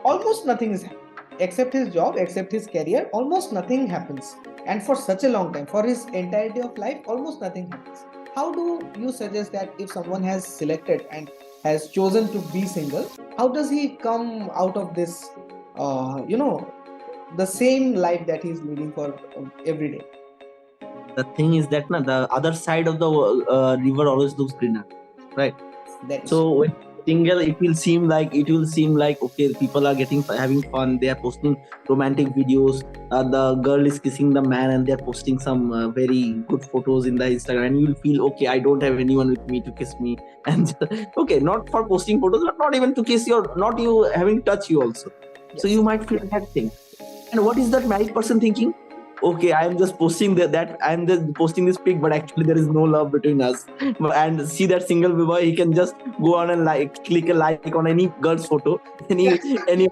Almost nothing is happening except his job, except his career. Almost nothing happens, and for such a long time, for his entirety of life, almost nothing happens. How do you suggest that if someone has selected and has chosen to be single, how does he come out of this the same life that he's leading for every day? The thing is that the other side of the river always looks greener, right? That is So when single, it will seem like okay, people are having fun. They are posting romantic videos. The girl is kissing the man, and they are posting some very good photos in the Instagram. And you will feel okay. I don't have anyone with me to kiss me, and okay, not for posting photos, but not even to kiss not you having touch you also. So yes. you might feel that thing. And what is that married person thinking? Okay, I am just posting that I'm just posting this pic, but actually there is no love between us. And see that single boy, he can just go on and click a like on any girl's photo, any, and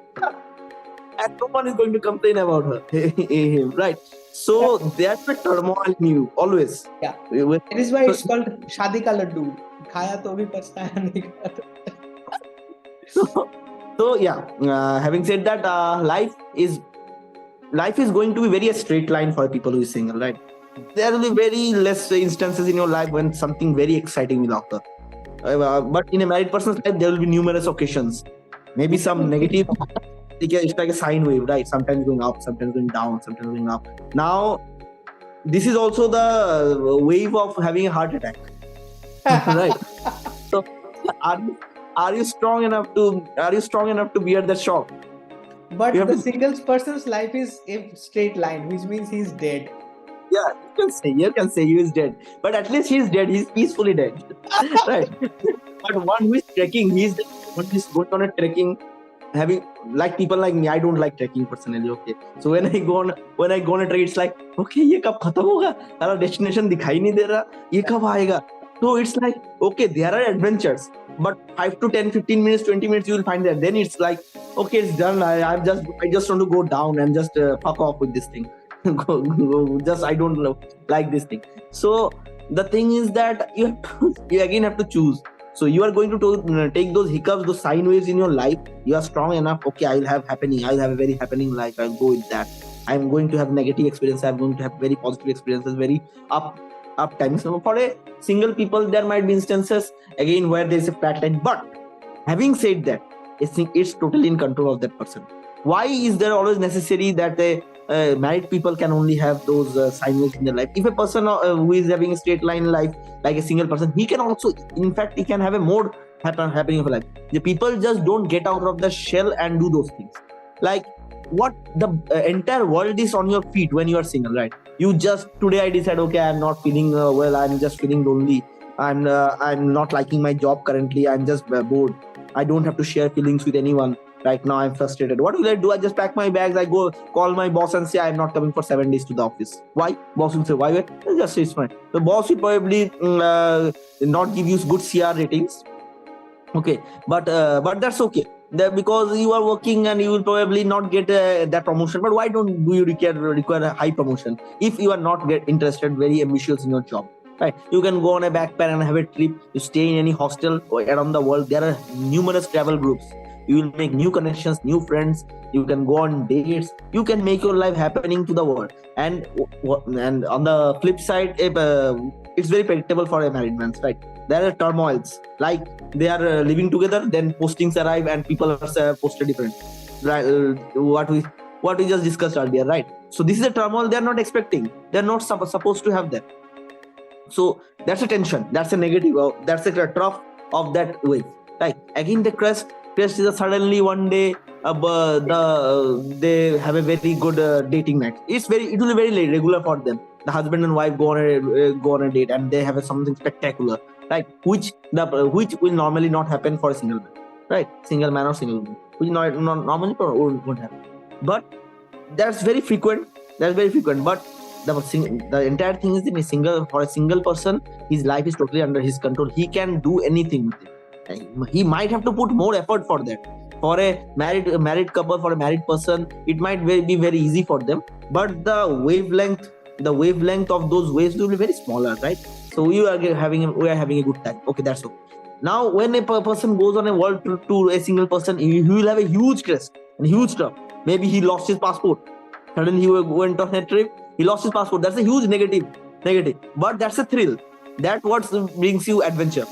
no one is going to complain about her, him, right? So there's a turmoil in you always. Yeah. With- That is why So, it's called Shaadi ka Laddoo. Khaya to bhi pachtaya nahi khaya to. so yeah. Having said that, life is going to be very a straight line for people who is single, right? There will be very less instances in your life when something very exciting will occur. But in a married person's life, there will be numerous occasions. Maybe some negative. It's like a sine wave, right? Sometimes going up, sometimes going down, sometimes going up. Now, this is also the wave of having a heart attack, right? So, are you are you strong enough to bear that shock? But You have the to, single person's life is a straight line, which means he's dead. yeah, you can say he is dead, but at least he is dead. He's peacefully dead, right? But one who is trekking, one who is going on a trekking, having like people like me. I don't like trekking personally. Okay, so when I go on a trek, it's like okay, ये कब खत्म होगा? सारा destination दिखाई नहीं दे रहा. ये कब आएगा? So it's like okay, there are adventures, but 5 to 10, 15 minutes, 20 minutes, you will find that. Then it's like okay, it's done. I just want to go down and just fuck off with this thing. Just I don't like this thing. So the thing is that you again have to choose. So you are going to take those hiccups, those sine waves in your life. You are strong enough. Okay, I'll have a very happening life. I'll go with that. I'm going to have negative experience. I'm going to have very positive experiences, very up times. So for a single people, there might be instances again where there is a flat line. But having said that, it's totally in control of that person. Why is there always necessary that married people can only have those sine waves in their life? If a person who is having a straight line life, like a single person, he can also, in fact, he can have a more happening of life. The people just don't get out of the shell and do those things. Like what the entire world is on your feet when you are single, right? You just today I decide, okay, I'm not feeling well, I'm just feeling lonely, I'm not liking my job currently, I'm just bored, I don't have to share feelings with anyone right now, I'm frustrated. What will I do? I just pack my bags, I go call my boss and say I'm not coming for 7 days to the office. Why? Boss will say, why? Just say it's fine. The boss will probably not give you good CR ratings. Okay, but that's okay. Because you are working and you will probably not get that promotion. But why don't do you require a high promotion if you are not get interested, very ambitious in your job? Right, you can go on a backpack and have a trip. You stay in any hostel or around the world. There are numerous travel groups. You will make new connections, new friends. You can go on dates. You can make your life happening to the world. And on the flip side, if, it's very predictable for a married man, right? There are turmoils, like they are living together, then postings arrive and people are posted different, right? What we just discussed earlier, right? So this is a turmoil they are not expecting, they're not supposed to have that. So that's a tension, that's a negative, that's a trough of that wave. Like again, the crest is a suddenly one day they have a very good dating night. It will be very regular for them. The husband and wife go on a date and they have something spectacular, right? Which will normally not happen for a single man, right? Single man or single woman, which not normally won't happen. But that's very frequent. But the entire thing is that for a single person, his life is totally under his control. He can do anything with it. He might have to put more effort for that. For a married couple, for a married person, it might be very easy for them. But the wavelength of those waves will be very smaller, right? So we are having a good time. Okay, that's okay. Now, when a person goes on a world to a single person, he will have a huge crest and huge trouble. Maybe he lost his passport. Suddenly he went on a trip. He lost his passport. That's a huge negative. But that's a thrill. That what brings you adventure.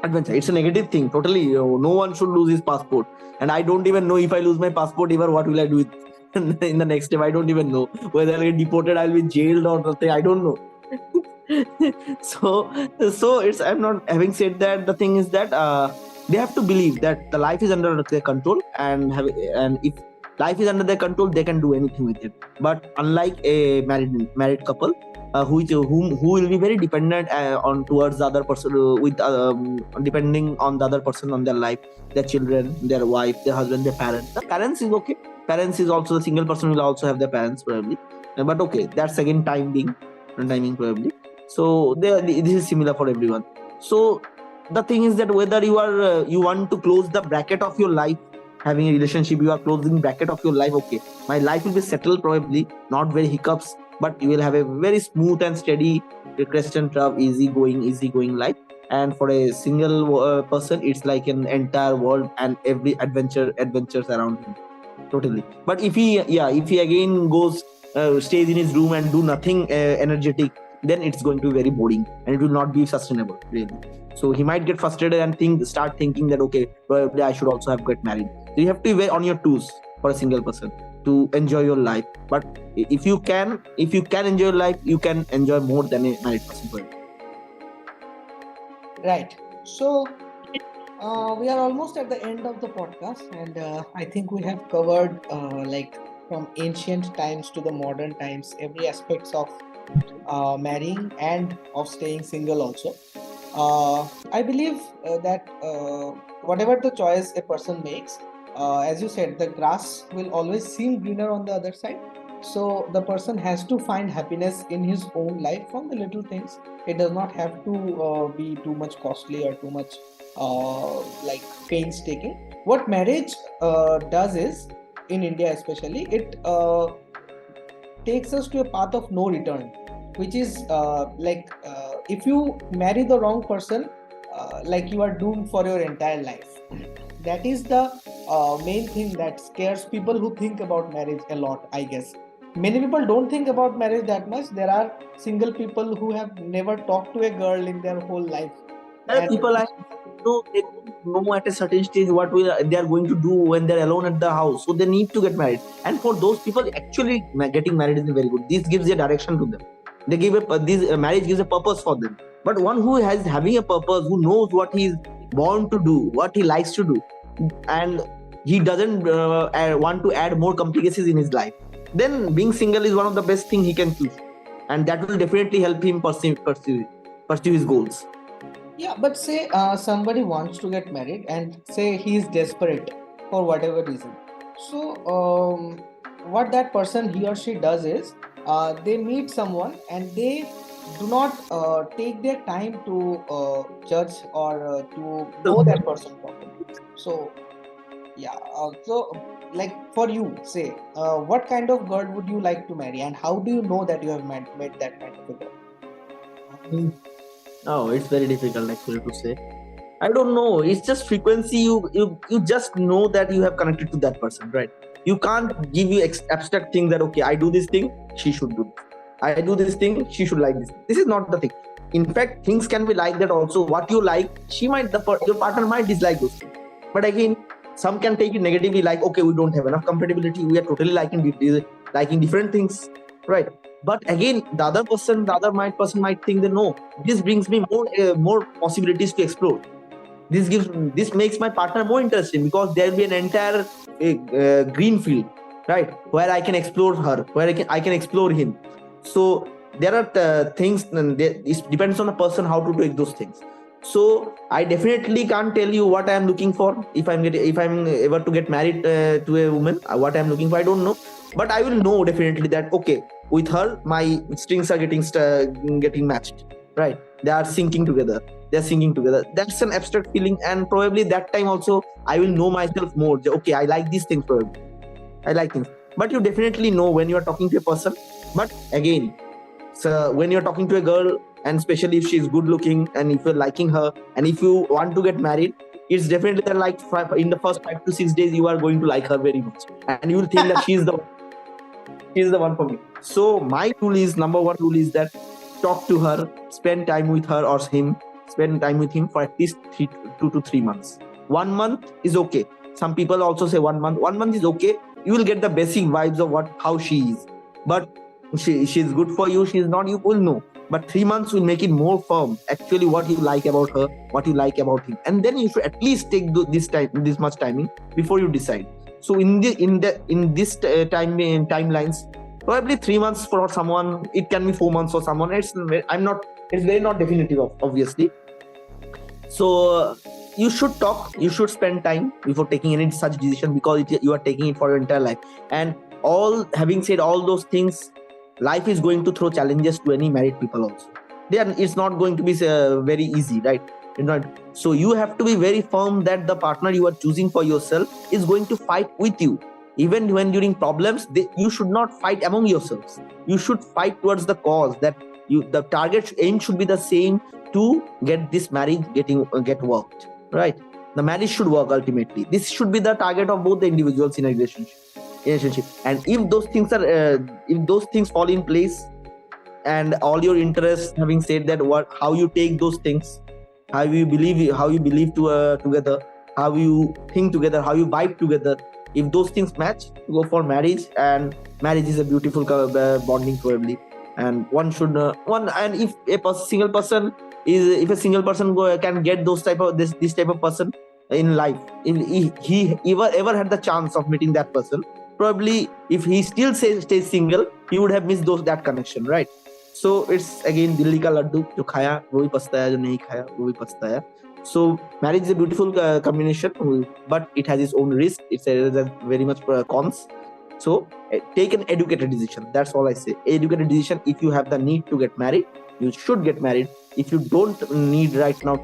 It's a negative thing. Totally. No one should lose his passport. And I don't even know if I lose my passport, even what will I do in the next step. I don't even know whether I'll get deported, I'll be jailed or something. I don't know. so it's, I'm not having said that, the thing is that they have to believe that the life is under their control, and if life is under their control, they can do anything with it. But unlike a married couple, who will be very dependent on towards the other person, depending on the other person on their life, their children, their wife, their husband, their parents. The parents is okay. Parents is also, the single person will also have their parents probably, but okay, that's again timing probably. So this is similar for everyone. So the thing is that whether you want to close the bracket of your life, having a relationship, you are closing bracket of your life. Okay, my life will be settled, probably not very hiccups, but you will have a very smooth and steady crest and trough, easygoing life. And for a single person, it's like an entire world and every adventures around him, totally. But if he again goes stays in his room and do nothing energetic, then it's going to be very boring and it will not be sustainable, really. So he might get frustrated and start thinking that, okay, probably I should also have got married. So you have to be on your toes for a single person to enjoy your life. But if you can enjoy your life, you can enjoy more than a married person. Right. So we are almost at the end of the podcast, and I think we have covered like from ancient times to the modern times, every aspects of marrying and of staying single also. I believe that whatever the choice a person makes, as you said, the grass will always seem greener on the other side. So the person has to find happiness in his own life from the little things. It does not have to be too much costly or too much like painstaking. What marriage does is, in India especially, it takes us to a path of no return, which is if you marry the wrong person, like you are doomed for your entire life. That is the main thing that scares people who think about marriage a lot, I guess. Many people don't think about marriage that much. There are single people who have never talked to a girl in their whole life. There are people I know, they don't know at a certain stage what they are going to do when they're alone at the house. So they need to get married. And for those people, actually getting married is very good. This gives a direction to them. They give marriage gives a purpose for them. But one who has having a purpose, who knows what he is born to do, what he likes to do, and he doesn't want to add more complications in his life, then being single is one of the best thing he can choose, and that will definitely help him pursue his goals. Yeah, but say somebody wants to get married and say he is desperate for whatever reason. So, what that person he or she does is they meet someone and they do not take their time to judge or to know that person properly. So, yeah, like for you, say, what kind of girl would you like to marry, and how do you know that you have met that kind of a girl? Oh, it's very difficult actually to say. I don't know. It's just frequency. You just know that you have connected to that person, right? You can't give you abstract things that okay, I do this thing, she should do this. I do this thing, she should like this. This is not the thing. In fact, things can be like that also. What you like, your partner might dislike those things. But again, some can take it negatively, like okay, we don't have enough compatibility. We are totally liking different things, right? But again, the other person might think that no, this brings me more possibilities to explore. This makes my partner more interesting because there will be an entire green field, right, where I can explore her, where I can explore him. So there are things, and it depends on the person how to take those things. So I definitely can't tell you what I am looking for if I'm ever to get married to a woman. What I'm looking for, I don't know, but I will know definitely that okay, with her my strings are getting matched, right? They are syncing together, they're singing together. That's an abstract feeling, and probably that time also I will know myself more. Okay, I like these things, probably I like things. But you definitely know when you are talking to a person. But again, so when you're talking to a girl, and especially if she's good looking, and if you're liking her, and if you want to get married, it's definitely that like in the first 5 to 6 days you are going to like her very much, and you will think that she's the one for me. So my rule is, number one rule is that talk to her, spend time with her or him, spend time with him for at least 2 to 3 months. 1 month is okay. Some people also say 1 month. 1 month is okay. You will get the basic vibes of how she is. But she's good for you, she's not, you will know. But 3 months will make it more firm. Actually, what you like about her, what you like about him, and then you should at least take this much timing before you decide. So in this timelines, probably 3 months for someone, it can be 4 months for someone. It's very not definitive, obviously. So you should talk, you should spend time before taking any such decision, because you are taking it for your entire life. And all having said all those things, life is going to throw challenges to any married people also. It's not going to be very easy, right? So you have to be very firm that the partner you are choosing for yourself is going to fight with you. Even when during problems, you should not fight among yourselves. You should fight towards the cause, that the target aim should be the same, to get this marriage get worked, right? The marriage should work ultimately. This should be the target of both the individuals in a relationship. And if those things fall in place, and all your interests, having said that, how you take those things, how you believe together, how you think together, how you vibe together, if those things match, go for marriage. And marriage is a beautiful bonding, probably. And one should one and if single person if a single person can get this type of person in life, he ever had the chance of meeting that person, probably if he still stays single, he would have missed that connection, right? So it's again Delhi का लड्डू, जो खाया वो भी पछताया, जो नहीं खाया वो भी पछताया. So marriage is a beautiful combination, but it has its own risk. It's very much cons. So take an educated decision. That's all I say. Educated decision. If you have the need to get married, you should get married. If you don't need right now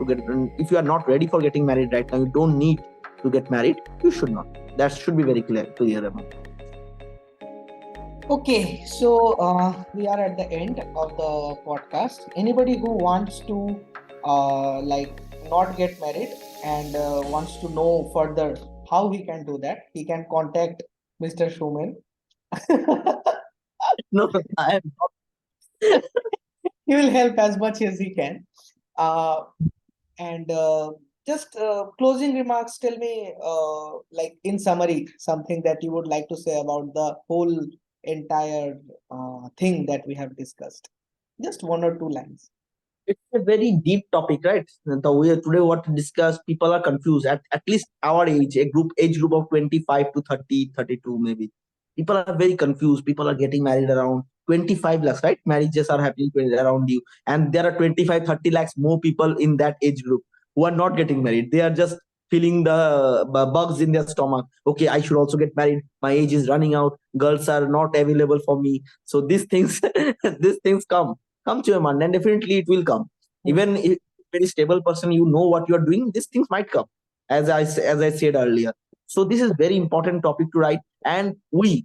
if you are not ready for getting married right now, you don't need to get married, you should not. That should be very clear about. Okay, so we are at the end of the podcast. Anybody who wants to like not get married and wants to know further how he can do that, he can contact Mr. Soumen. No, I am not. He will help as much as he can. And just closing remarks, tell me, like in summary, something that you would like to say about the whole entire thing that we have discussed. Just one or two lines. It's a very deep topic, right? The way today what to discuss, people are confused. At least our age, age group of 25 to 30, 32 maybe. People are very confused. People are getting married around 25 lakhs, right? Marriages are happening around you. And there are 25, 30 lakhs more people in that age group who are not getting married. They are just feeling the bugs in their stomach. Okay, I should also get married. My age is running out. Girls are not available for me. So these things, these things come to your mind, and definitely it will come. Even if very stable person, you know what you are doing, these things might come, as I said earlier. So this is very important topic to write. And we,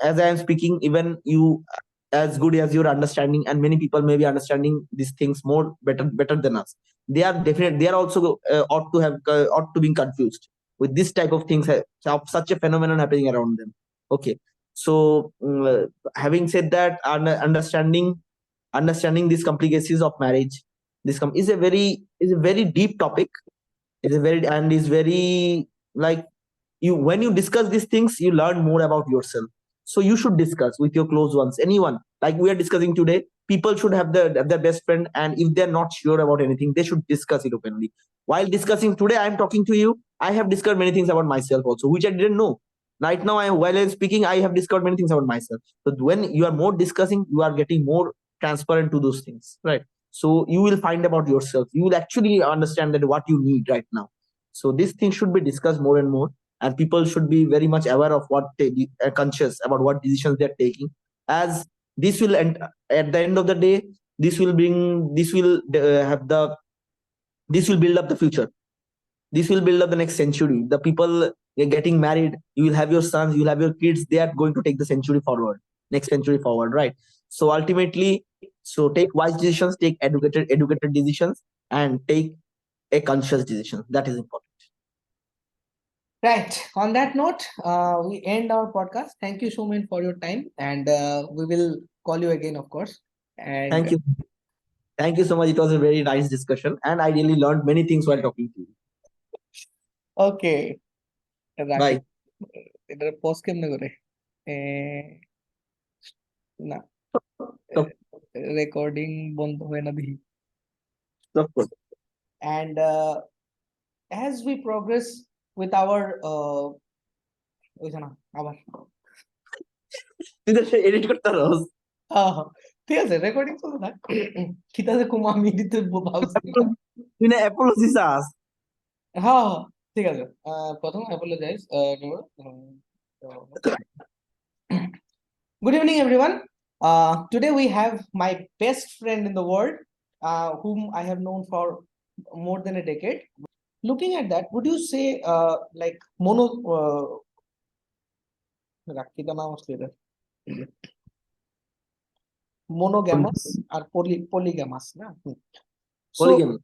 as I am speaking, even you, as good as your understanding, and many people may be understanding these things more better than us. They are also ought to be confused with this type of things, of such a phenomenon happening around them. Okay, so having said that, understanding these complications of marriage, is a very deep topic. Is very, like, you, when you discuss these things, you learn more about yourself. So you should discuss with your close ones, anyone, like we are discussing today. People should have their best friend, and if they're not sure about anything, they should discuss it openly. While discussing today, I'm talking to you, I have discovered many things about myself also, which I didn't know. Right now, while I'm speaking, I have discovered many things about myself. So when you are more discussing, you are getting more transparent to those things, right? So you will find about yourself, you will actually understand that what you need right now. So these things should be discussed more and more, and people should be very much aware of conscious about what decisions they're taking, as this will end at the end of the day. This will have the this will build up the future. This will build up the next century. The people getting married, you will have your sons, you will have your kids, they are going to take the century forward, next century forward, right? So ultimately, so take wise decisions, take educated decisions, and take a conscious decision. That is important. Right. On that note, we end our podcast. Thank you, Soumen, for your time, and we will call you again, of course. And Thank you. Thank you so much. It was a very nice discussion, and I really learned many things while talking to you. okay, রাখি। Bye. এটা post কেমনে করে? এ, না, Stop, recording বন্ধ হয় না দেখি। stop. And as we progress with our ওইটা না আবার তুই তো এডিট করতে পারোস। ঠিক আছে, রেকর্ডিং চলতে থাক। খিতাছে কুমা আমি দিতে ভাবছি না। তুই না অ্যাপোলজি চাস। হ্যাঁ, হ্যাঁ, ঠিক আছে। প্রথম apologize. Good evening, everyone. Today we have my best friend in the world, whom I have known for more than a decade. Looking at that, would you say like monogamous or polygamous? Na? So Polygamy.